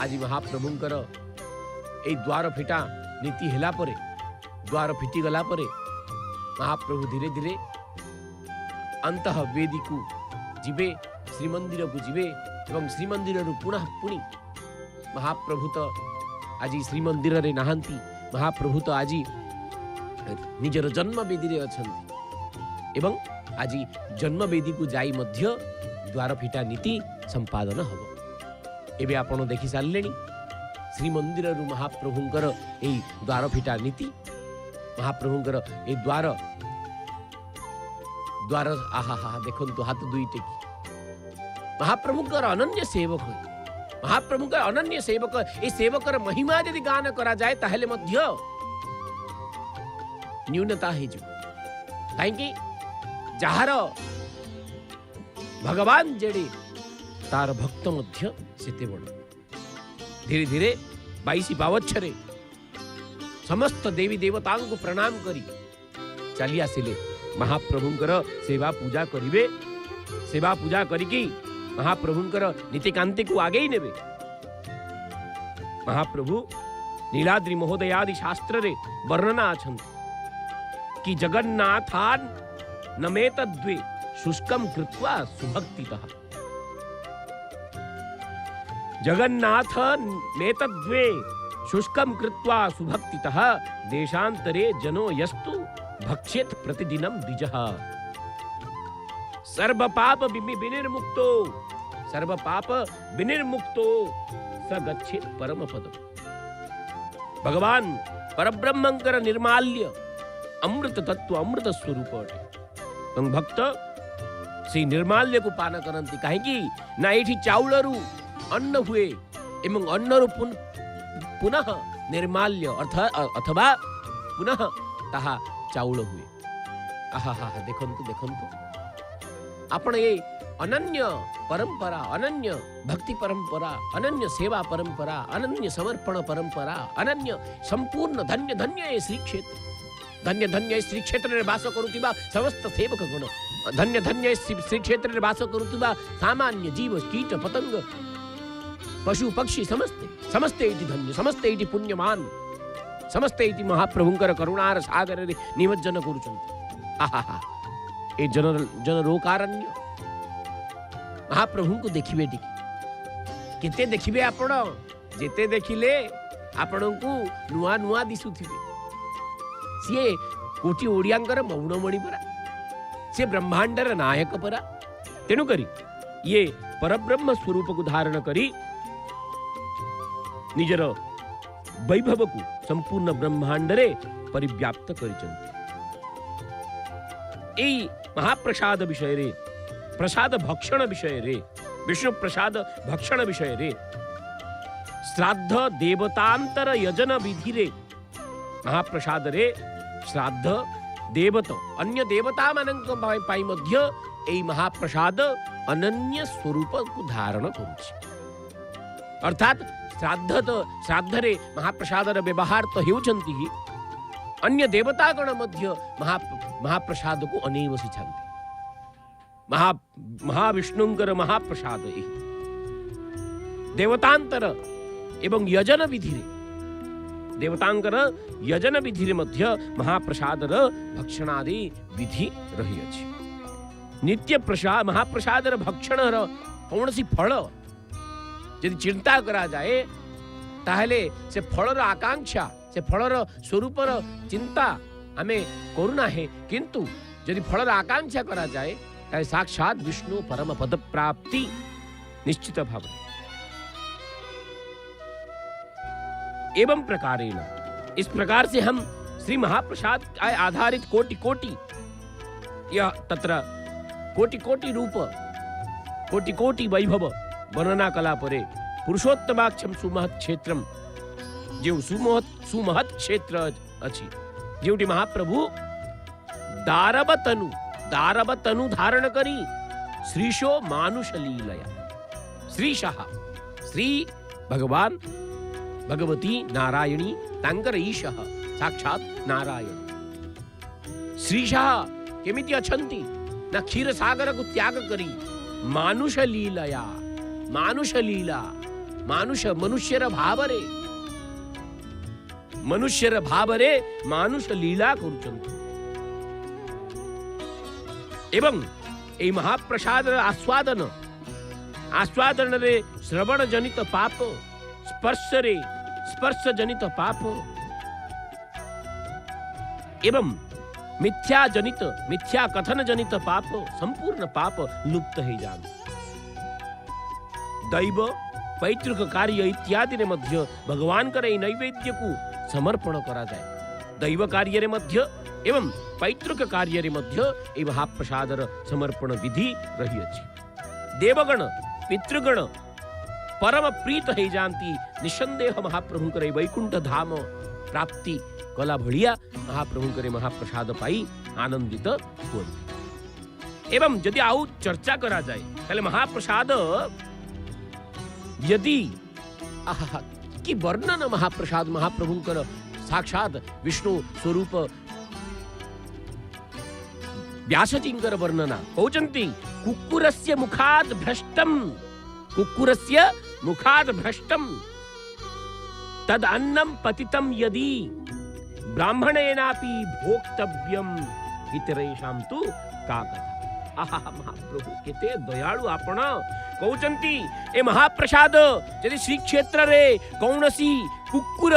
आज महाप्रभुंकर ए द्वार फिटा नीति हेला परे, द्वार फिटी गला परे महाप्रभु धीरे धीरे अंतः वेदी को जीवे, श्रीमंदिर को जीवे एवं श्रीमंदिर पुनः पुणी महाप्रभु तो आज श्रीमंदिर रे नहांती, महाप्रभु तो आज निजर जन्म वेदी रे अछंती एवं आज जन्म वेदी को जाई मध्य द्वार फिटा नीति संपादन हबो। एबे आपण देखि सारलेनी श्रीमंदिर रु महाप्रभुंकर ए द्वार फिटा नीति, महाप्रभुंकर ए द्वार द्वार आहा देखंतु हाथ दुई टेकी महाप्रभुंकर अनन्य सेवक, महाप्रभुंकर अनन्य सेवक। ए सेवकर महिमा यदि गान करा जाए ताहेले मध्य न्यूनता हे जो काहेकि जहार भगवान जेडे तार भक्त मध्य सेते बड़। धीरे धीरे 22 पावच्छरे समस्त देवी देवता को प्रणाम करी चली आसिले महाप्रभुंकर सेवा पूजा करिवे। सेवा पूजा करिकी महाप्रभुंकर नीतिकांति को आगे ही नेबे। महाप्रभु नीलाद्रि महोदयादि शास्त्र रे वर्णना अछंति कि जगन्नाथान नमेतद्वे शुष्कम कृत्वा सुभक्तितः। जगन्नाथ नेतद्वे शुष्कम कृत्वा सुभक्तितः देशांतरे जनो यस्तु भक्षेत प्रतिदिनम द्विजः। सर्व पाप विनिर्मुक्तो, सर्व पाप विनिर्मुक्तो स गच्छेत परम पदम। भगवान परब्रह्मंकर निर्माल्य अमृत तत्व अमृत स्वरूप अटे। भक्त से निर्माल्य को पान करती कहीं ना ये चाउलरू अन्न हुए एवं अन्नरू पुनः निर्माल्य अथवा पुनः ताहा चाउल हुए। आहा देखंतु देखंतु आपण ये अनन्य परंपरा, अनन्य भक्ति परंपरा, अनन्य सेवा परंपरा, अनन्य समर्पण परंपरा, अनन्य संपूर्ण धन्य धन्य ये श्री क्षेत्र, धन्य धन्य श्री क्षेत्र रे वास करुतिबा समस्त सेवक गण, धन्य धन्य श्री क्षेत्र रे वास करुतिबा सामान्य जीव कीट पतंग पशु पक्षी समस्ते समस्ते इति धन्य, समस्ते इति पुण्यमान, समस्ते इति महाप्रभुंकर करुणार सागर रे निमज्जन करूचंती। आहा ए जन रोकारण्य महाप्रभु को देखिबे टिकी केते देखिबे आपण, जेते देखिले आपण को नुआ नुआ दिसुथिबे। सिए कोटि ओडियांकर मौनमणि परा, से ब्रह्मांडर नायक परा। तेणु करी ये परब्रह्म स्वरूप को धारण करी निजर वैभव को संपूर्ण ब्रह्मांड रे परिव्याप्त करिचंती। एई महाप्रसाद विषय रे, प्रसाद भक्षण विषय रे, विष्णु प्रसाद भक्षण विषय रे, श्राद्ध देवतांतर यजन विधि रे महाप्रसाद रे श्राद्ध देवत अन्य देवता मानक पाई मध्य एई महाप्रसाद अनन्य स्वरूप को धारण करुछि। अर्थात श्राद्ध रे महाप्रसाद रे व्यवहार तो हेउछंती ही, अन्य देवतागण मध्य महाप्रसाद को अनेवसिछंती। महाविष्णुंकर महाप्रसाद देवतांतर एवं यजन विधि रे, देवतांकर यजन विधि रे मध्य महाप्रसाद भक्षणादि विधि रही अछि। नित्य प्रसाद महाप्रसाद भक्षण कौन सी फल यदि चिंता करा जाए ताहले से फलर आकांक्षा, से फलर स्वरूपर चिंता आमे करुना है, किंतु यदि फलर आकांक्षा करा जाए साक्षात विष्णु परम पद प्राप्ति निश्चित भाव। एवं प्रकारेण, इस प्रकार से हम श्री महाप्रसाद आधारित कोटि कोटि यह तत्र कोटि कोटि रूप कोटि कोटि वैभव वर्णना कला परे पुरुषोत्तमाक्षम सुमहत क्षेत्रम जो सुमहत क्षेत्र अछि जोटी महाप्रभु दारव तनु धारण करी श्रीशो मानुष लीलया श्रीशः श्री भगवान भगवती नारायणी तांकर ईशः साक्षात नारायण श्रीशः केमिति अछंती ना क्षीर सागर को त्याग करी मानुष लीलया मानुष लीला मनुष्यर भावरे मानुष लीला करुचंती एवं ए महाप्रसाद आस्वादन रे श्रवण जनित पाप स्पर्श जनित पाप एवं मिथ्या कथन जनित पाप संपूर्ण पाप लुप्त हो जाए। दैव पैतृक कार्य इत्यादि रे मध्य भगवान करे नैवेद्य को समर्पण करा जाए। दैव कार्य रे मध्य एवं पैतृक कार्य रे मध्य ए महाप्रसादर समर्पण विधि रही अछि। देवगण पितृगण परम प्रीत हो जाती निसंदेह महाप्रभु करे वैकुंठ धाम प्राप्ति कला भलिया महाप्रभु करे महाप्रसाद पाई आनंदित हो। एवं यदि आउ चर्चा करा जाए ताले महाप्रसाद यदि कि वर्णन महाप्रसाद महाप्रभुंकर साक्षात विष्णु स्वरूप व्यासजींकर वर्णना कहउचंती कुक्कुरस्य मुखात् भ्रष्टम तद अन्नम पतितम यदि ब्राह्मणेनापि भोक्तव्यम इतरेषां तु का कथा। आहा महाप्रभु केते दयालु आपण कहउचंती ए महाप्रसाद यदि श्री क्षेत्र रे कौनसी कुक्कुर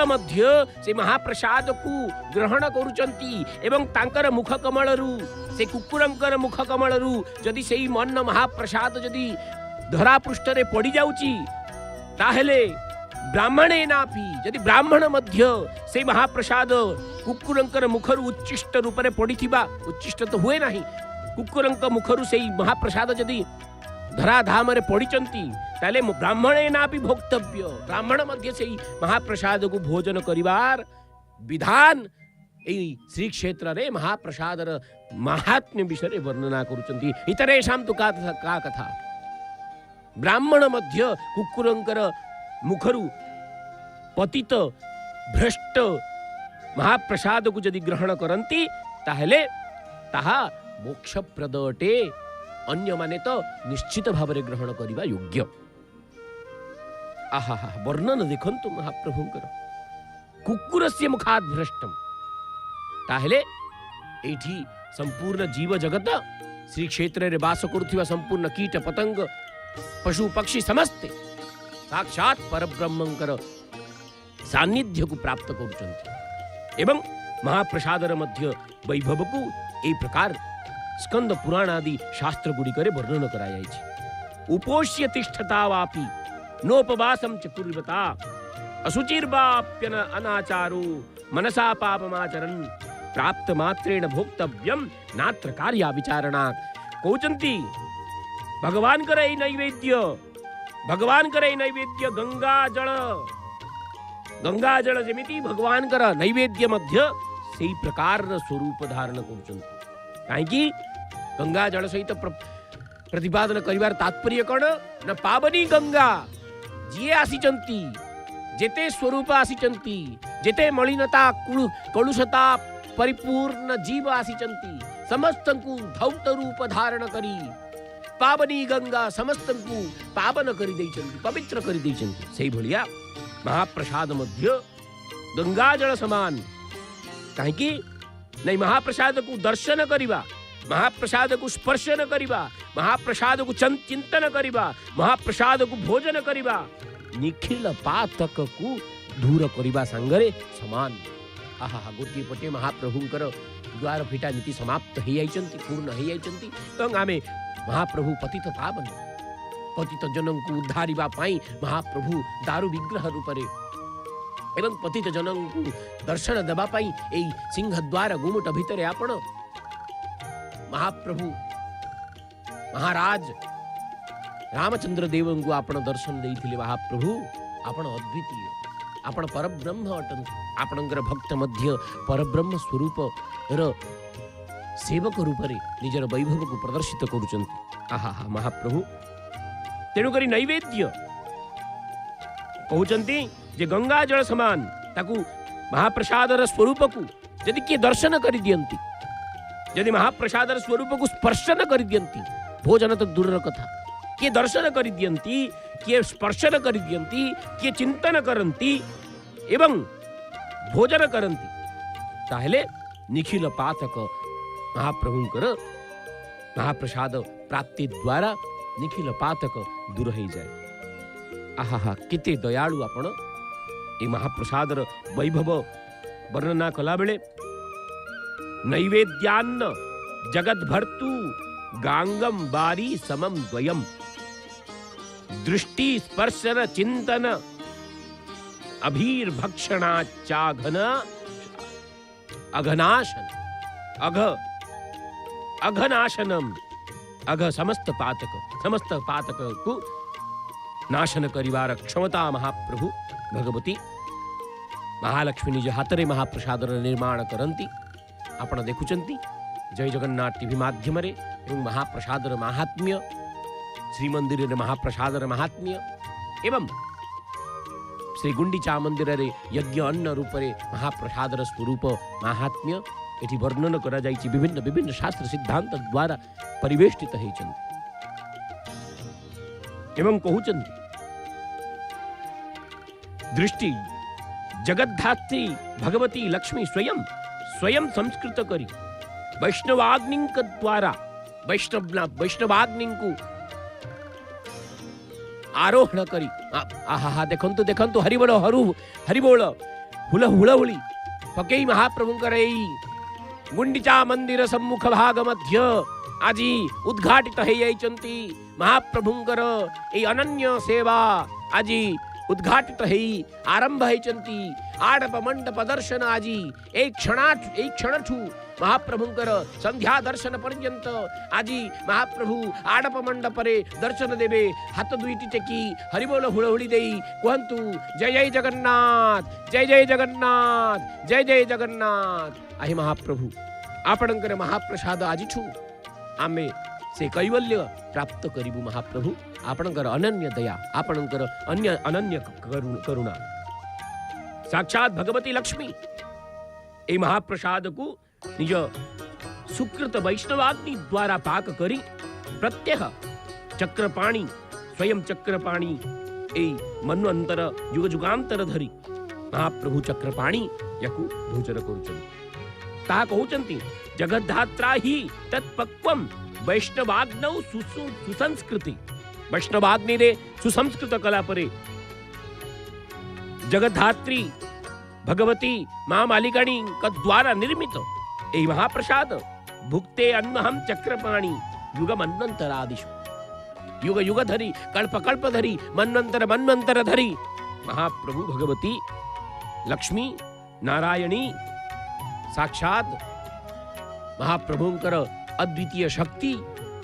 मध्य से महाप्रसाद को ग्रहण करुचंती एवं तांकर मुख कमलरू से कुक्कुरंकर मुख कमलरू यदि सेही मन महाप्रसाद यदि धरा पृष्ठ रे पड़ी जाउची ताहेले ब्राह्मणे नापि यदि ब्राह्मण मध्य से महाप्रसाद कुक्कुरंकर मुखरू उच्चिष्ट रूप रे पड़ीथिबा उच्चिष्ट तो हुए नाही कुक्कुरंक मुखरू सेही महाप्रसाद यदि धराधाम रे पड़ीचंती ताले ब्राह्मणे नापि भोक्तव्य ब्राह्मण मध्य से महाप्रसाद को भोजन करिवार विधान एई श्री क्षेत्र रे महाप्रसादर महात्म्य विषय रे वर्णना करुचंती। इतरेषां तु का कथा ब्राह्मण मध्य कुक्कुरंकर मुखरू पतित भ्रष्ट महाप्रसाद को यदि ग्रहण करंती ताहेले ताहा मोक्षप्रद अटे अन्य माने तो निश्चित भाव में ग्रहण करने योग्य। आहा वर्णन देखंतु महाप्रभुंकर कुक्कुरस्य मुखात् भ्रष्टम ताहेले एठी संपूर्ण जीव जगत श्री क्षेत्र रे वास करुथिबा संपूर्ण कीट पतंग पशु पक्षी समस्ते साक्षात परब्रह्मंकर सान्निध्य को प्राप्त करुचंती एवं महाप्रसादर मध्य वैभव को ए प्रकार स्कंद पुराण आदि शास्त्र गुड़िकरे वर्णन कराई उपोष्य तिष्ठता वापि नोपवासम च कुर्वता असुचिर्वाप्यन अनाचारो मनसा पापमाचरन् प्राप्त मात्रेण भोक्तव्यम नात्र कार्या विचारणा। कहउचंती भगवान करे नैवेद्य गंगा जल जेमिति भगवान कर नैवेद्य मध्य सेही प्रकार स्वरूप धारण करुचंती। काहेकि गंगा जल सहित प्रतिपादन करिवार तात्पर्य कौन न पावनी गंगा जी आसीचंती जेते स्वरूप आसीचंती जेते मलिनता कलुषता परिपूर्ण जीव आसीचंती समस्तंकु धौत रूप धारण करी पावनी गंगा समस्तंकु पावन करी देइचंती पवित्र करी देइचंती। सेही भलिया महाप्रसाद मध्य गंगा जल समान काहेकि नहीं महाप्रसाद को दर्शन करिबा महाप्रसाद को स्पर्श न करिबा महाप्रसाद को चिंतन करिबा महाप्रसाद को भोजन करिबा निखिल पातक को दूर करिबा संगरे समान। आहा गोटे पटे महाप्रभुंकर द्वार फिटा नीति समाप्त हो जाइछन्ति पूर्ण हो जाइछन्ति एवं आमे महाप्रभु पतित पावन पतित जनन को उद्धारिबा पाई महाप्रभु दारू विग्रह रूपरे एवं पतित जनन को दर्शन देबा पाई एई सिंह द्वार गुमुट भितरे आपण महाप्रभु महाराज रामचंद्र देव को आपण दर्शन देइथिले। महाप्रभु आपण अद्वितीय आपण परब्रह्म अटंत आपणकर भक्त मध्य परब्रह्म स्वरूप र सेवक रूपरे निजर वैभव को प्रदर्शित करुचंती। आहा महाप्रभु तेणु करी नैवेद्य कहउचंती जे गंगा जल समान ताकू महाप्रसादर स्वरूप को यदि किए दर्शन कर दियंती यदि महाप्रसादर स्वरूप को स्पर्श न कर दियंती भोजन तो दूर कथा किए दर्शन कर दियंती किए स्पर्श न कर दियंती किए चिंतन करंती एवं भोजन करंती ताहले निखिल पातक महाप्रभुंकर महाप्रसाद प्राप्ति द्वारा निखिल पातक दूर हो जाए। आहा केते दयालु आपण ए महाप्रसादर वैभव वर्णना कला बेले नैवेद्यान्न जगत भर्तु गांगम बारी समम द्वयम दृष्टि स्पर्शन चिंतन अभीर्भक्षणाचाघन अघनाशन अघनाशनम अघ समस्त पातक को नाशन करिवार क्षमता महाप्रभु भगवती महालक्ष्मी निज हातरे महाप्रसादर निर्माण करंती। आपण देखुचंती जय जगन्नाथ टीवी माध्यम रे एवं महाप्रसादर महात्म्य श्रीमंदिर महाप्रसादर महात्म्य एवं श्री गुंडीचा मंदिर रे यज्ञ अन्न रूपरे महाप्रसादर स्वरूप महात्म्य एठी वर्णन करा जाइछि विभिन्न विभिन्न शास्त्र सिद्धांत द्वारा परिवेष्टित होइछन्ति एवं कहउछन्ति दृष्टि जगद्धात्री भगवती लक्ष्मी स्वयं संस्कृत करी वैष्णवाग्नि द्वारा वैष्णवाग्नि को आरोहण करी आहा देखंतु देखंतु हरिबोल हुलहुली पकई महाप्रभुंकर गुंडीचा मंदिर सम्मुख भाग मध्य आज उद्घाटित हो जाइछन्ति। महाप्रभुंकर ए अनन्य सेवा आज उद्घाटित हो आरंभ होइछन्ति। आडप मंडप दर्शन आज एक क्षणठू महाप्रभुंकर संध्या दर्शन पर्यंत आज महाप्रभु आडप मंडपरे दर्शन देवे हाथ दुईटी टेकी हरिबोल हुड़हुड़ी दे कहतु जय जय जगन्नाथ जय जय जगन्नाथ जय जय जगन्नाथ। आहे महाप्रभु आपणकर महाप्रसाद आजिठू आमे से कैवल्य प्राप्त करिबु। महाप्रभु आपणकर अनन्य दया आपणकर अनन्य करुणा साक्षात भगवती लक्ष्मी ए महाप्रसाद को निज सुकृत वैष्णवाग्नि द्वारा पाक करी प्रत्यह चक्रपाणी स्वयं चक्रपाणी ए मन्वंतर युग जुगांतर धरी महाप्रभु चक्रपाणी यकु भोजन करुचन्ति। ता कहउचन्ति जगद्धात्रा ही तत्पक्वम वैष्णवाग्नौ सुसंस्कृति वैष्णवाग्नि रे सुसंस्कृत कला परे जगद्धात्री भगवती मां मालिकाणी का द्वारा निर्मित ए महाप्रसाद भुक्ते अन्नहम चक्रपाणी युग मन्वंतरादिषु युग युग धरी कल्प कल्प धरी मन्वंतर धरी महाप्रभु भगवती लक्ष्मी नारायणी साक्षात महाप्रभुंकर अद्वितीय शक्ति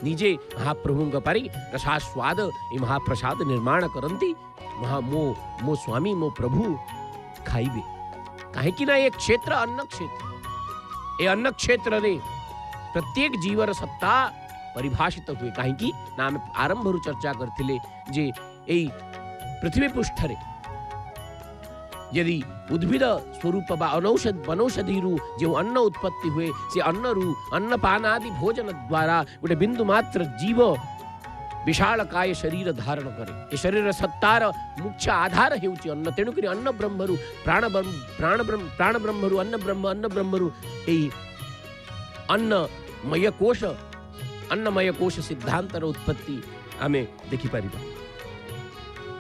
निजे महाप्रभुंक परि रसास्वाद ए महाप्रसाद निर्माण करंती। मो स्वामी मो प्रभु खाइबे कहीं ना एक क्षेत्र अन्न क्षेत्र ए अन्न क्षेत्र रे प्रत्येक जीवर सत्ता परिभाषित हुए कहीं ना आम आरंभ चर्चा करथिले जे एई पृथ्वी पृष्ठ रे यदि उद्भिद स्वरूप बा अनौषध वनौषधि जो अन्न उत्पत्ति हुए से अन्न पान आदि भोजन द्वारा गोटे बिंदु मात्र जीव विशाल काय शरीर धारण करे। ए शरीर सत्तार मुख्य आधार हेउची अन्न। तेणुक अन्न ब्रह्मरु प्राण ब्रह्मरु अन्न ब्रह्मरु एई अन्नमय कोश सिद्धांतर उत्पत्ति आमे देखि परिबा।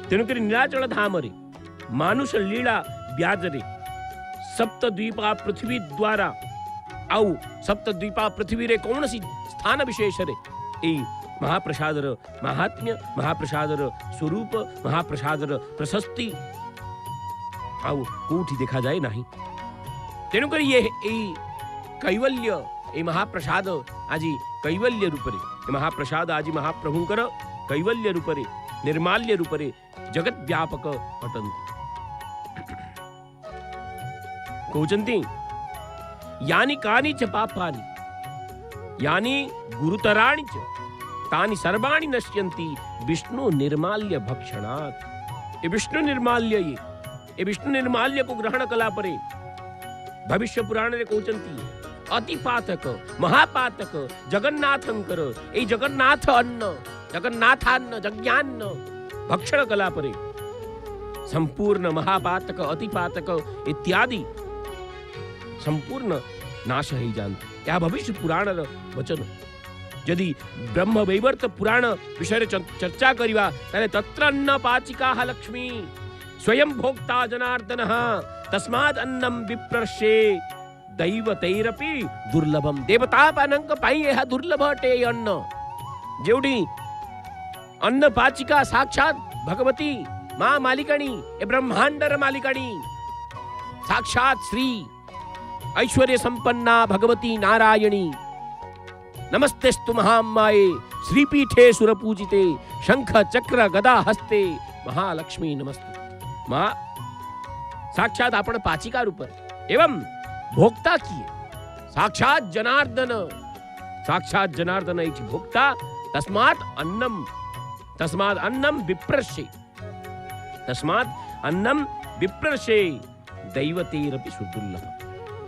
तेणुक नीलाचल धाम रे मानुष लीला व्याजरे सप्तद्वीपा पृथ्वी द्वारा आउ सप्तद्वीपा पृथ्वी रे कौन सी स्थान विशेष रे ए महाप्रसादर महात्म्य महाप्रसादर स्वरूप महाप्रसादर प्रशस्ति आउ कोठी देखा जाए नहीं। तेणुक ये कैवल्य ए महाप्रसाद आज कैवल्य रूपरे महाप्रसाद आज महाप्रभुंकर कैवल्य रूपरे निर्माल्य रूपरे जगत व्यापक अटंती। कहते यानी कानि च पापानि यानी गुरुतराणि च तानि सर्वाणि नश्यन्ति विष्णु निर्माल्य भक्षणात्। ये विष्णु निर्माल्य ये विष्णु निर्माल्य को ग्रहण कला परे भविष्य पुराण रे कहते अति पातक महापातक जगन्नाथंकर ए जगन्नाथ अन्न जगन्नाथान्न यज्ञान्न भक्षण कला परे संपूर्ण महापातक अतिपातक इत्यादि संपूर्ण नाश ही जानते। यह भविष्य पुराण वचन यदि ब्रह्म वैवर्त पुराण विषय चर्चा करिवा ताले तत्र अन्न पाचिका लक्ष्मी स्वयं भोक्ता जनार्दन तस्माद अन्नम विप्रशे दैवतैरपि दुर्लभम। देवता पानंक पाई यह दुर्लभ अटे अन्न जेउडी अन्न पाचिका साक्षात भगवती मां मालिकाणी ए ब्रह्मांडर मालिकाणी साक्षात श्री ऐश्वर्य संपन्ना भगवती नारायणी नमस्तेस्तु महामाये श्रीपीठे सुरपूजिते शंख चक्र गदा हस्ते महालक्ष्मी नमस्ते। मां साक्षात आपण पाचिका रूप एवं भोक्ता किए साक्षात जनार्दन इति भोक्ता तस्मात् अन्नम विप्रशे दैवतेरपि सुदुर्लभ।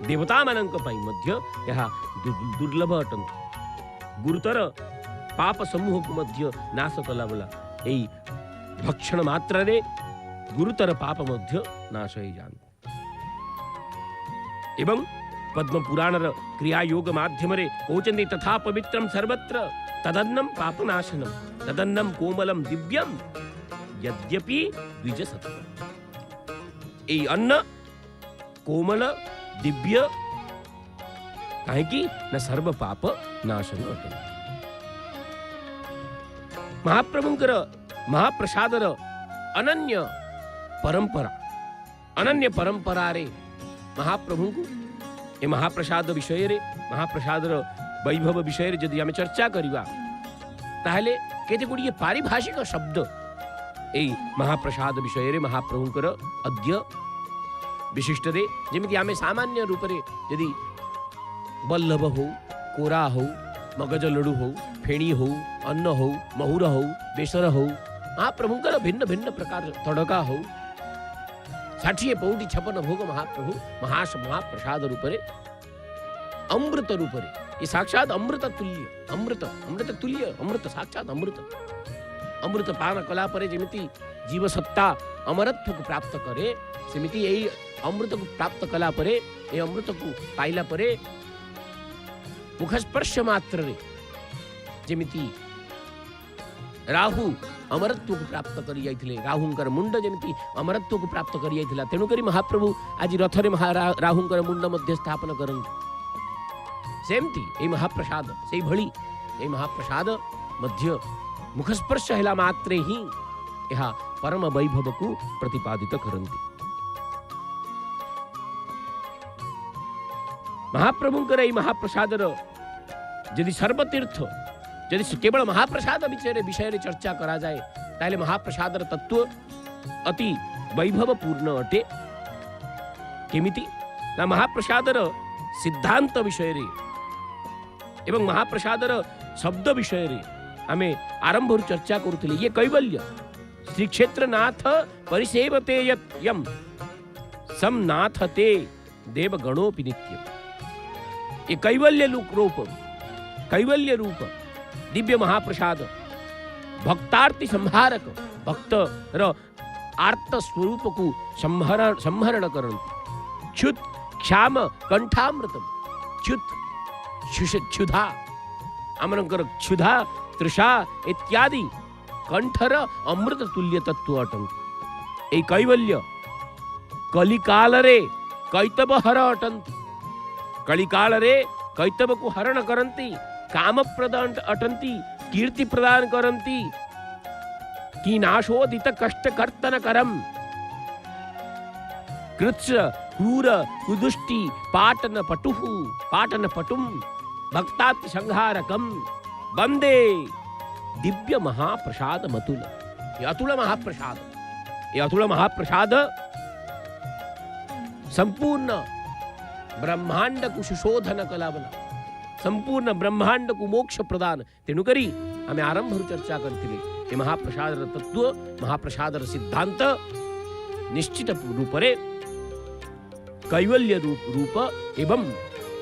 देवता मानक पई मध्य यह दुर्लभ अटंती। गुरुतर पाप समूह को मध्य नाश कला बला एई भक्षण मात्र रे गुरुतर पाप मध्य नाश ही जान। एवं पद्म पुराणर क्रिया योग माध्यम रे कहते तथा पवित्रम सर्वत्र तदन्नम पापनाशनम तदन्नम कोमलम दिव्यम यद्यपि द्विजसत्वम। ए अन्न कोमल दिव्य कहीं न सर्व पाप नाशन अटंती। महाप्रभुंकर महाप्रसादर अनन्य परंपरा रे महाप्रभु को ए महाप्रसाद विषय रे महाप्रसादर वैभव विषय रे यदि आम चर्चा करिवा ताहले केते गुड़िए पारिभाषिक शब्द ए महाप्रसाद विषय रे महाप्रभुंकर अद्य विशिष्ट रे जेमिति आमे सामान्य रूप रे यदि बल्लभ हो कोरा हो मगज लडू हो फेणी हो अन्न हो महुर हो बेसर हो महाप्रभुंकर भिन्न भिन्न प्रकार तड़का हो 60 पौटी 56 भोग महाप्रभु महाप्रसाद रूपरे अमृत रूपरे ये साक्षात अमृत तुल्य अमृत साक्षात अमृत पान कला परे जेमिति जीव सत्ता अमरत्व को प्राप्त करे सेमिति यही अमृत को प्राप्त कला परे ए अमृत को पाइला परे मुखस्पर्श मात्र रे जेमिति राहु अमरत्व को प्राप्त करि जाइथिले राहुंकर मुंड जेमिति अमरत्व को प्राप्त करि जाइथिला तेणु करी महाप्रभु आज रथरे राहुंकर मुंड मध्य स्थापन करंती। सेमती ए महाप्रसाद सेई भली ए महाप्रसाद मध्य मुखस्पर्श हैला मात्रे ही यह परम वैभव को प्रतिपादित करंती। महाप्रभुंकर ए महाप्रसादर यदि सर्वतीर्थ यदि केवल महाप्रसाद विषय रे चर्चा करा जाए ताले महाप्रसादर तत्व अति वैभव पूर्ण अटे। केमिति ना महाप्रसादर सिद्धांत विषय रे एवं महाप्रसादर शब्द विषय रे आमे आरंभ चर्चा करुथिले। ये कैवल्य श्री क्षेत्रनाथ परिसेवते यम सम नाथते देव गणोपि नित्यम। ये कैवल्य रूप दिव्य महाप्रसाद भक्तार्ति संहारक भक्त आर्त स्वरूप को संहरण करंती। क्षुत क्षाम कंठामृतम क्षुधा आमनकर क्षुधा तृषा इत्यादि कंठर अमृत तुल्य तत्व अटंती। ए कैवल्य कलिकाल रे कैतवहर अटंती। कलिकाल रे कैतव को हरण करती, काम प्रदान अटंती, कीर्ति प्रदान करती, की नाशोदित कष्ट कर्तन करम, कृत्स क्रूर कुदुष्टि पाटन पटुम भक्ताति संहारकम वंदे दिव्य महाप्रसाद मतुल। ये अतुल महाप्रसाद, ये अतुल महाप्रसाद संपूर्ण ब्रह्मांड को सुशोधन कलावला, संपूर्ण ब्रह्मांड को मोक्ष प्रदान। तेणुकरी आम आरंभ चर्चा करथिले ये महाप्रसाद तत्व, महाप्रसाद सिद्धांत निश्चित रूप रे कैवल्य रूप एवं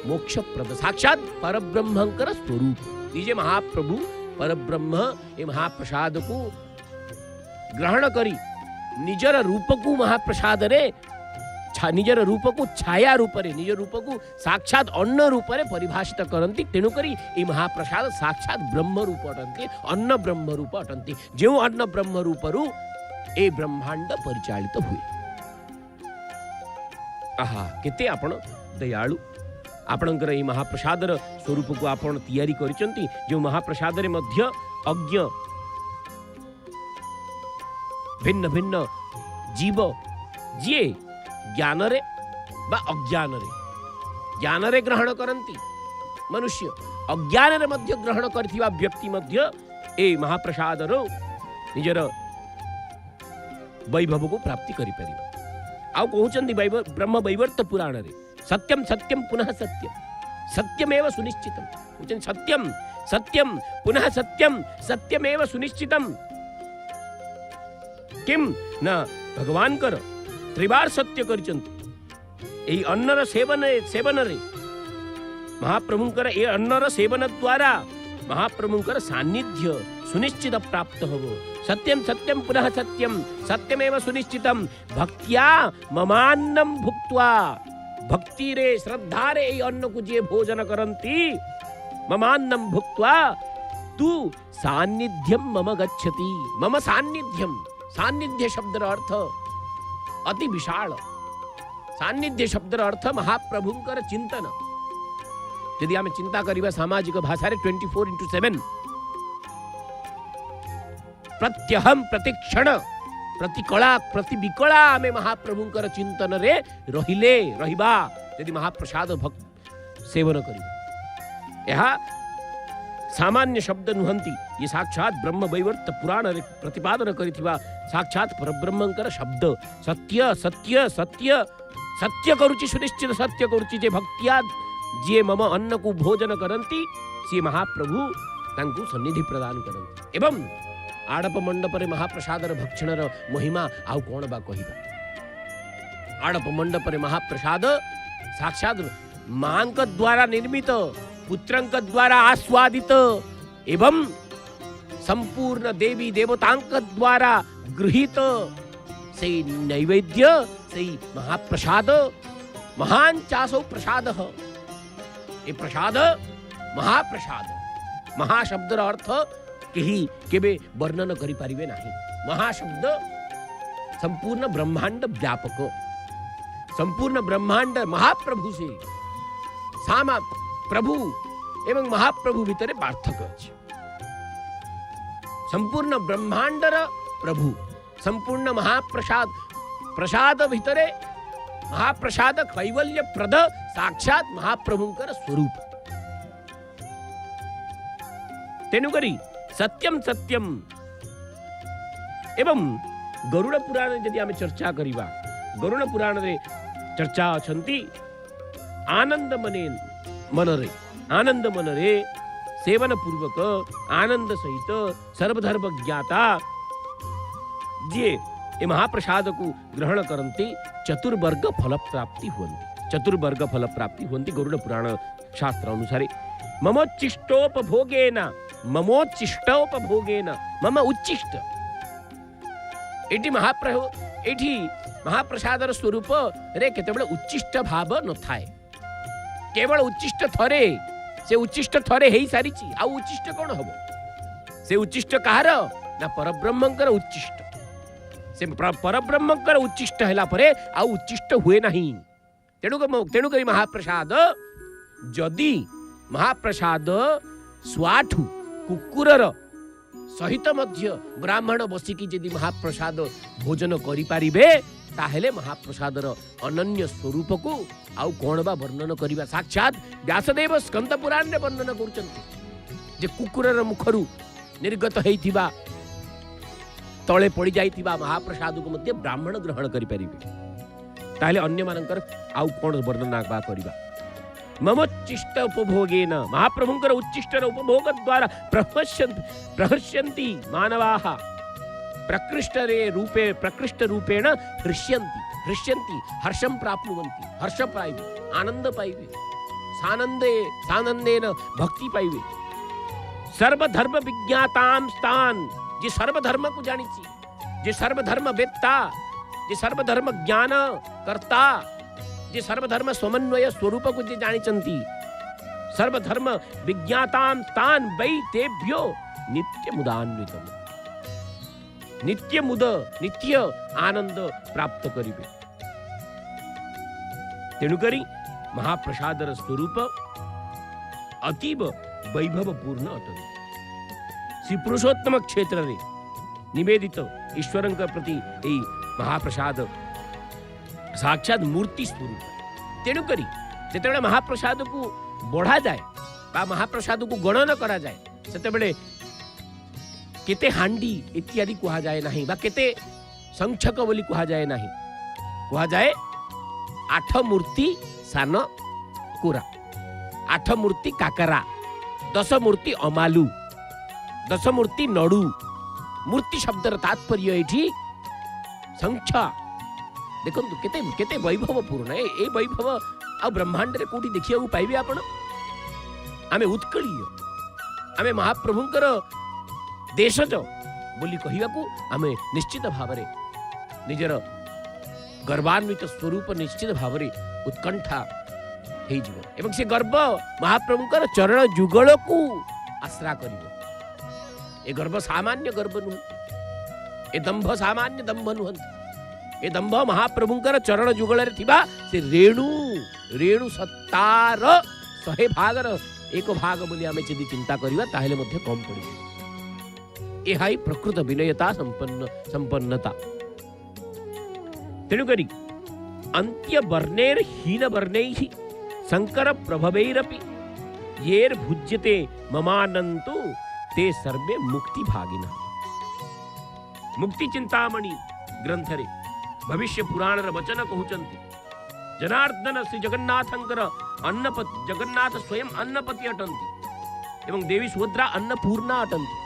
मोक्ष प्रद साक्षात परब्रह्मंकर स्वरूप। निजे महाप्रभु परब्रह्म ये महाप्रसाद को ग्रहण करी निजर रूप को महाप्रसाद रे निजर रूप को छाया रूप रे, निज रूप को साक्षात अन्न रूप रे परिभाषित करती। तेणुकरी ये महाप्रसाद साक्षात ब्रह्म रूप अटंती, अन्न ब्रह्म रूप अटंती। जो अन्न ब्रह्म रूप रु ए ब्रह्मांड परिचालित हुए। आहा केते आपण दयालु, आपणकर ये महाप्रसाद स्वरूप को आपण तैयारी करिसंती। जो महाप्रसाद रे मध्य अज्ञ भिन्न भिन्न जीव जे ज्ञान रे बा अज्ञान रे, ज्ञान रे ग्रहण करंती मनुष्य, अज्ञान रे मध्य ग्रहण करथिबा व्यक्ति मध्य ए महाप्रसाद रो निजर वैभव को प्राप्ति करि परिबा। आउ कहउचंदी ब्रह्म वैवर्त पुराण रे सत्यम सत्यम पुनः सत्यम, सत्यमेव सुनिश्चितम। कहउचन सत्यम सत्यम पुनः सत्यम, सत्यमेव सुनिश्चितम। किम न भगवान कर त्रिबार सत्य करिसंती। एही अन्नर सेवन रे महाप्रभुंकर ए अन्नर सेवन द्वारा महाप्रभुंकर सान्निध्य सुनिश्चित प्राप्त होबो। सत्यम सत्यम पुनः सत्यम, सत्यमेव सुनिश्चितम। भक्त्या ममान्नम भुक्त्वा, भक्ति रे श्रद्धा रे ए अन्न को जे भोजन करंती, ममान्नम भुक्त्वा तू सान्निध्यम मम गच्छति। मम सान्निध्यम, सान्निध्य शब्दर अर्थ अति विशाल। सान्निध्य शब्दर अर्थ महाप्रभुंकर चिंतन। यदि आम चिंता करिबा सामाजिक भाषा रे 24/7 प्रत्यहम प्रतिक्षण प्रतिकला प्रतिविकला आमे महाप्रभुंकर चिंतन रे रहिले रहिबा। यदि महाप्रसाद भक्त सेवन करिबा, यह सामान्य शब्द नुहंती। ये साक्षात ब्रह्म वैवर्त पुराण रे प्रतिपादन करिथिबा साक्षात परब्रह्मंकर शब्द। सत्य सत्य सत्य सत्य करुचि, सुनिश्चित सत्य करुचि। जे भक्तिया जे मम अन्न को भोजन करंती से महाप्रभु तांकु सन्निधि प्रदान करंती। एवं आड़प मंडप रे महाप्रसाद भक्षण महिमा आउ कोण बा कहिबा। आड़प मंडप रे महाप्रसाद साक्षात मांक द्वारा निर्मित, पुत्रंक द्वारा आस्वादित एवं संपूर्ण देवी देवतांक द्वारा गृहीत से नैवेद्य, से महाप्रसाद महान चासो प्रसाद। ये प्रसाद महाप्रसाद, महाशब्दर अर्थ केही केबे वर्णन करि पारिबे नाही। महाशब्द संपूर्ण ब्रह्मांड व्यापक, संपूर्ण ब्रह्मांड महाप्रभु से सामा प्रभु एवं महाप्रभु भितर पार्थक्य अछि। संपूर्ण ब्रह्मांडर प्रभु, संपूर्ण महाप्रसाद प्रसाद भितरे महाप्रसाद कैवल्य प्रद साक्षात महाप्रभुंकर स्वरूप। तेणुकरी सत्यम सत्यम एवं गरुड़ पुराण यदि आम चर्चा करिबा, गरुड़ पुराण रे चर्चा अछंती आनंद मनरे आनंद मनरे सेवन पूर्वक आनंद सहित सर्वधर्म ज्ञाता जे ए महाप्रसाद को ग्रहण करती चतुर्वर्ग फल प्राप्ति हुंती। चतुर्वर्ग फल प्राप्ति हुंती गरुड़ पुराण शास्त्र अनुसारे। ममोच्चिष्टोपभोगेन मम उच्चिष्ट एटी महाप्रसादर स्वरूप रे केतेबेले उच्चिष्ट भाव न थाए। केवल उच्चिष्ट थरे, से उच्चिष्ट थरे हेई सारिची, आ उच्चिष्ट कोन हबो? से उच्चिष्ट कहार ना परब्रह्मंकर उच्चिष्ट। से परब्रह्मंकर उच्चिष्ट हैला परे आ उच्चिष्ट हुए नहीं। तेणु करी महाप्रसाद जदि महाप्रसाद स्वाठु कुकुरर सहित मध्य ब्राह्मण बसिकी यदि महाप्रसाद भोजन करि पारिबे ताहेले महाप्रसादर अनन्य स्वरूप को आउ कोन बा वर्णन करिबा। साक्षात व्यासदेव स्कंद पुराण रे वर्णन करूचंती जे कुकुरर मुखरु निर्गत हेइथिबा तळे पड़ी जाइथिबा महाप्रसाद को मध्य ब्राह्मण ग्रहण करि पारिबे ताहेले अन्य मानकर आउ कोन वर्णन बा करिबा। ममोच्चिष्ट उपभोगेन महाप्रभुंकर उच्चिष्टर उपभोग द्वारा प्रहर्ष्यन्ति मानवाः प्रकृष्ट रूपेण हृष्यन्ति हर्षं प्राप्नुवन्ति हर्ष पाइबे आनंद पाइबे सानंदेन भक्ति पाइबे। सर्वधर्म विज्ञातां स्थान जे सर्वधर्म को जानिछि जे सर्वधर्म वेत्ता जे सर्वधर्म ज्ञान कर्ता जे सर्वधर्म समन्वय स्वरूप को जे जानिचंती सर्वधर्म विज्ञातां तान वै तेभ्यो नित्यमुदान्वितम् नित्य आनंद प्राप्त करिबे। तेणुकरी महाप्रसादर स्वरूप अतीव वैभवपूर्ण अटंती। श्री पुरुषोत्तम क्षेत्र रे निवेदित ईश्वरंक प्रति एई महाप्रसाद साक्षात मूर्ति स्वरूप। तेणुकरी जेतेबेले महाप्रसाद को बढ़ा जाए बा महाप्रसाद को गणन करा जाए सेतेबेले केते हांडी इत्यादि कहा जाए नहीं बा केते संख्यक बोली कहा जाए नहीं कहा जाए 8 मूर्ति सान कुरा 8 मूर्ति काकरा 10 मूर्ति अमालु 10 मूर्ति नडू। मूर्ति शब्दर तात्पर्य एठी संख्या देखो केते केते वैभवपूर्ण ए वैभव आ ब्रह्मांड रे कोठी देखिया पाइबे आपण। आमे उत्कलीय आमे महाप्रभुंकर देशज बोली कहिबाकू आमे निश्चित भावरे निजर गर्वान्वित स्वरूप निश्चित भावरे उत्कंठा हे जीव एवं से गर्व महाप्रभुंकर चरण जुगल को आश्रा करिवो। ए गर्व सामान्य गर्व नुह ए दंभ सामान्य दंभ नुहंती ए दंभ महाप्रभुंकर चरण जुगल रे थिबा से रेणु सत्तार 100 भागर 1 भाग बोली आमे यदि चिंता करिवा ताहेले मध्ये कम पड़िबो। एहाई प्रकृत विनयता संपन्नता। तेणुकरी अंत्य वर्णेर हीन वर्णैः शंकर प्रभवैरपि येर भुज्यते ममानंतो ते सर्वे मुक्ति भागिनः। मुक्ति चिंतामणि ग्रंथरे भविष्य पुराण वचन कहउचंती जनार्दन श्री जगन्नाथंकर अन्नपति जगन्नाथ स्वयं अन्नपति अटंती एवं देवी सुभद्रा अन्नपूर्णा अटंती।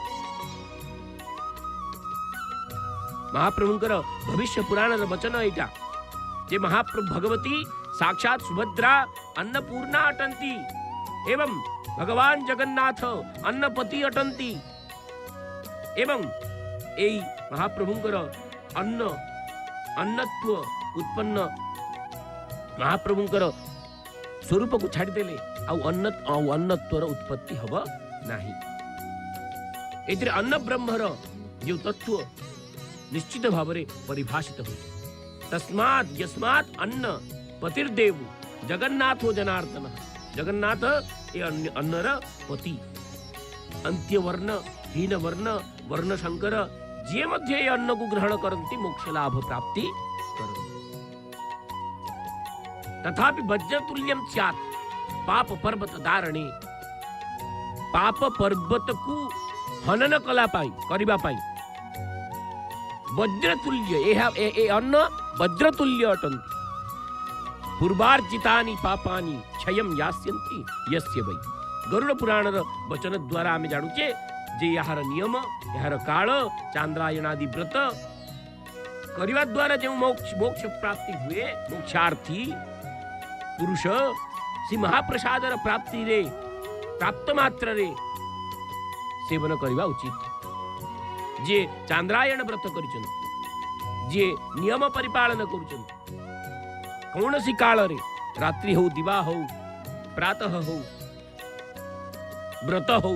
महाप्रभुंकर भविष्य पुराण वचन एटा जे महाप्रभु भगवती साक्षात सुभद्रा अन्नपूर्णा अटंती एवं भगवान जगन्नाथ अन्नपति अटंती एवं एई महाप्रभुंकर अन्नत्व उत्पन्न महाप्रभुंकर स्वरूप को छाड़ी देले अन्नत्वर उत्पत्ति हब नाही। एथिरे अन्न ब्रह्मर जो तत्व निश्चित भाव में परिभाषित हो तस्मात् यस्मात् अन्न पतिर्देव जगन्नाथो जनार्दन जगन्नाथ ए अन्नर पति अंत्य वर्ण हीन वर्ण वर्ण शंकर जे मध्य ये अन्न को ग्रहण करती मोक्ष लाभ प्राप्ति करन्ति। तथापि वज्रतुल्यम स्यात् पाप पर्वत धारणे पाप पर्वत को हनन कला पाई करिबा पाई वज्रतुल्य ए अन्न वज्रतुल्य अटंती पूर्वार्जितानि पापानि क्षयं यास्यन्ति यस्य वै। गरुड़ पुराण वचन द्वारा आमे जानुचे जे यार नियम यार काल चांद्रायणादि व्रत करने द्वारा जो मोक्ष प्राप्ति हुए मोक्षार्थी पुरुष श्री महाप्रसादर प्राप्ति रे प्राप्त मात्र रे सेवन करवा उचित। जे चांद्रायण व्रत करिछन जे नियम परिपालन करुछन कौन सी काल रे रात्रि हो दिवा हो प्रातः हो व्रत हो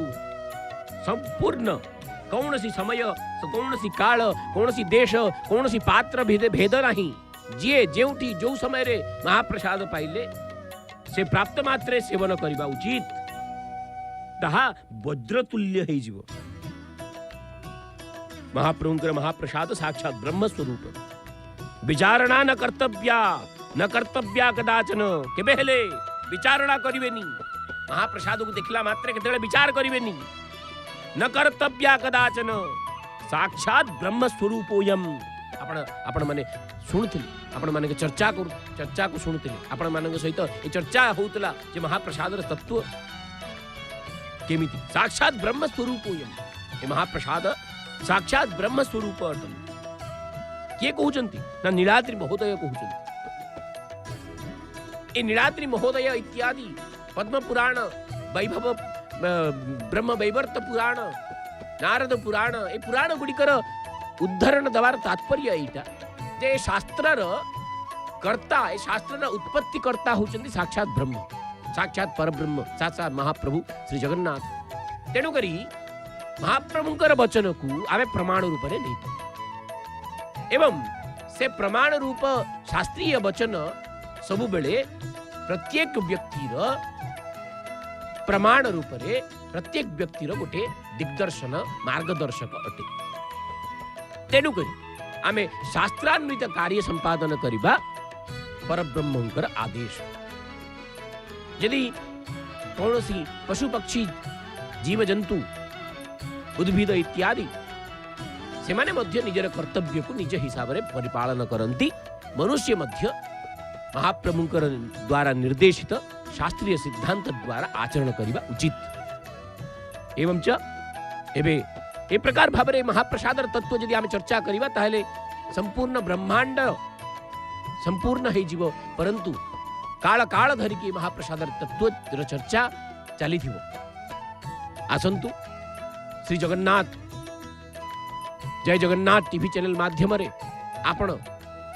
संपूर्ण कौन सी समय कौन सी काल कौन सी देश कौन सी पात्र भेद नहीं जी जेउठी जो समय रे महाप्रसाद पाइले से प्राप्त मात्रे सेवन करवा उचित। ତାହା ବଜ୍ରତୁଲ୍ୟ ହେଇଯିବ। ମହାପ୍ରଭୁଙ୍କର ମହାପ୍ରସାଦ ସାକ୍ଷାତ ବ୍ରହ୍ମ ସ୍ୱରୂପ। ବିଚାରଣା ନ କର୍ତ୍ତବ୍ୟା କଦାଚନ, କେବେ ହେଲେ ବିଚାରଣା କରିବେନି। ମହାପ୍ରସାଦକୁ ଦେଖିଲା ମାତ୍ରେ କେତେବେଳେ ବିଚାର କରିବେନି। ନ କର୍ତ୍ତବ୍ୟା କଦାଚନ ସାକ୍ଷାତ ବ୍ରହ୍ମ ସ୍ୱରୂପୋୟମ୍। ଆପଣ ମାନେ ଶୁଣୁଥିଲେ, ଆପଣ ମାନଙ୍କ ଚର୍ଚ୍ଚାକୁ ଶୁଣୁଥିଲେ, ଆପଣ ମାନଙ୍କ ସହିତ ଏ ଚର୍ଚ୍ଚା ହଉଥିଲା ଯେ ମହାପ୍ରସାଦର ତତ୍ତ୍ୱ କେମିତି। ସାକ୍ଷାତ ବ୍ରହ୍ମ ସ୍ୱରୂପୋୟମ୍, ଏ ମହାପ୍ରସାଦ ସାକ୍ଷାତ ବ୍ରହ୍ମ ସ୍ୱରୂପ ଅଟନ୍ତି। କିଏ କହୁଛନ୍ତି ନା ନୀଳାଦ୍ରି ମହୋଦୟ କହୁଛନ୍ତି। ଏ ନୀଳାଦ୍ରି ମହୋଦୟ ଇତ୍ୟାଦି ପଦ୍ମ ପୁରାଣ, ବୈଭବ ବ୍ରହ୍ମ ବୈବର୍ତ ପୁରାଣ, ନାରଦ ପୁରାଣ, ଏ ପୁରାଣ ଗୁଡ଼ିକର ଉଦ୍ଧରଣ ଦେବାର ତାତ୍ପର୍ଯ୍ୟ ଏଇଟା ଯେ ଶାସ୍ତ୍ରର କର୍ତ୍ତା, ଏ ଶାସ୍ତ୍ରର ଉତ୍ପତ୍ତି କର୍ତ୍ତା ହେଉଛନ୍ତି ସାକ୍ଷାତ ବ୍ରହ୍ମ, ସାକ୍ଷାତ ପରବ୍ରହ୍ମ, ସାକ୍ଷାତ ମହାପ୍ରଭୁ ଶ୍ରୀ ଜଗନ୍ନାଥ। ତେଣୁକରି ମହାପ୍ରଭୁଙ୍କର ବଚନକୁ ଆମେ ପ୍ରମାଣ ରୂପରେ ନେଇଥାଉ ଏବଂ ସେ ପ୍ରମାଣ ରୂପ ଶାସ୍ତ୍ରୀୟ ବଚନ ସବୁବେଳେ ପ୍ରତ୍ୟେକ ବ୍ୟକ୍ତିର ପ୍ରମାଣ ରୂପରେ ପ୍ରତ୍ୟେକ ବ୍ୟକ୍ତିର ଗୋଟେ ଦିଗ୍ଦର୍ଶନ ମାର୍ଗଦର୍ଶକ ଅଟେ। ତେଣୁକରି ଆମେ ଶାସ୍ତ୍ରାନ୍ୱିତ କାର୍ଯ୍ୟ ସମ୍ପାଦନ କରିବା ପରବ୍ରହ୍ମଙ୍କର ଆଦେଶ। ଯଦି କୌଣସି ପଶୁ ପକ୍ଷୀ ଜୀବଜନ୍ତୁ ଉଦ୍ଭିଦ ଇତ୍ୟାଦି ସେମାନେ ମଧ୍ୟ ନିଜର କର୍ତ୍ତବ୍ୟକୁ ନିଜ ହିସାବରେ ପରିପାଳନ କରନ୍ତି, ମନୁଷ୍ୟ ମଧ୍ୟ ମହାପ୍ରଭୁଙ୍କର ଦ୍ୱାରା ନିର୍ଦ୍ଦେଶିତ ଶାସ୍ତ୍ରୀୟ ସିଦ୍ଧାନ୍ତ ଦ୍ୱାରା ଆଚରଣ କରିବା ଉଚିତ। ଏବଂ ଏବେ ଏ ପ୍ରକାର ଭାବରେ ମହାପ୍ରସାଦର ତତ୍ତ୍ୱ ଯଦି ଆମେ ଚର୍ଚ୍ଚା କରିବା ତାହେଲେ ସମ୍ପୂର୍ଣ୍ଣ ବ୍ରହ୍ମାଣ୍ଡ ସମ୍ପୂର୍ଣ୍ଣ ହେଇଯିବ, ପରନ୍ତୁ କାଳ କାଳ ଧରିକି ମହାପ୍ରସାଦର ତତ୍ତ୍ୱର ଚର୍ଚ୍ଚା ଚାଲିଥିବ। ଆସନ୍ତୁ ଶ୍ରୀ ଜଗନ୍ନାଥ ଜୟ ଜଗନ୍ନାଥ ଟିଭି ଚ୍ୟାନେଲ ମାଧ୍ୟମରେ ଆପଣ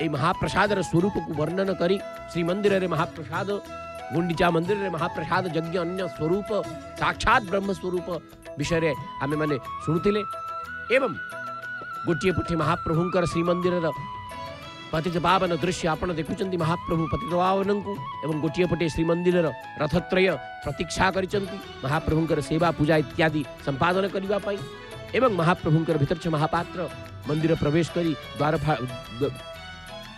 এই ମହାପ୍ରସାଦର ସ୍ୱରୂପକୁ ବର୍ଣ୍ଣନ କରି ଶ୍ରୀମନ୍ଦିରରେ ମହାପ୍ରସାଦ, ଗୁଣ୍ଡିଚା ମନ୍ଦିରରେ ମହାପ୍ରସାଦ ଯଜ୍ଞ ଅନ୍ୟ ସ୍ୱରୂପ ସାକ୍ଷାତ ବ୍ରହ୍ମ ସ୍ୱରୂପ ବିଷୟରେ ଆମେମାନେ ଶୁଣୁଥିଲେ ଏବଂ ଗୋଟିଏ ପଟେ ମହାପ୍ରଭୁଙ୍କର ଶ୍ରୀମନ୍ଦିରର ପତିତ ପାବନ ଦୃଶ୍ୟ ଆପଣ ଦେଖୁଛନ୍ତି, ମହାପ୍ରଭୁ ପତିତ ପାବନଙ୍କୁ, ଏବଂ ଗୋଟିଏ ପଟେ ଶ୍ରୀମନ୍ଦିରର ରଥତ୍ରୟ ପ୍ରତୀକ୍ଷା କରିଛନ୍ତି ମହାପ୍ରଭୁଙ୍କର ସେବା ପୂଜା ଇତ୍ୟାଦି ସମ୍ପାଦନ କରିବା ପାଇଁ ଏବଂ ମହାପ୍ରଭୁଙ୍କର ଭିତରଚ୍ଛ ମହାପାତ୍ର ମନ୍ଦିର ପ୍ରବେଶ କରି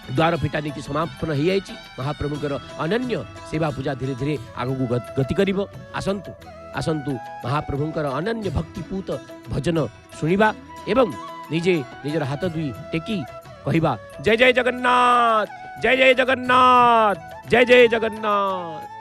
ଦ୍ୱାର ଫିଟା ନୀତି ସମାପନ ହୋଇଯାଇଛି। ମହାପ୍ରଭୁଙ୍କର ଅନନ୍ୟ ସେବା ପୂଜା ଧୀରେ ଧୀରେ ଆଗକୁ ଗତି କରିବ। ଆସନ୍ତୁ ମହାପ୍ରଭୁଙ୍କର ଅନନ୍ୟ ଭକ୍ତିପୂତ ଭଜନ ଶୁଣିବା ଏବଂ ନିଜେ ନିଜର ହାତ ଦୁଇ ଟେକି କହିବା ଜୟ ଜୟ ଜଗନ୍ନାଥ, ଜୟ ଜୟ ଜଗନ୍ନାଥ, ଜୟ ଜୟ ଜଗନ୍ନାଥ।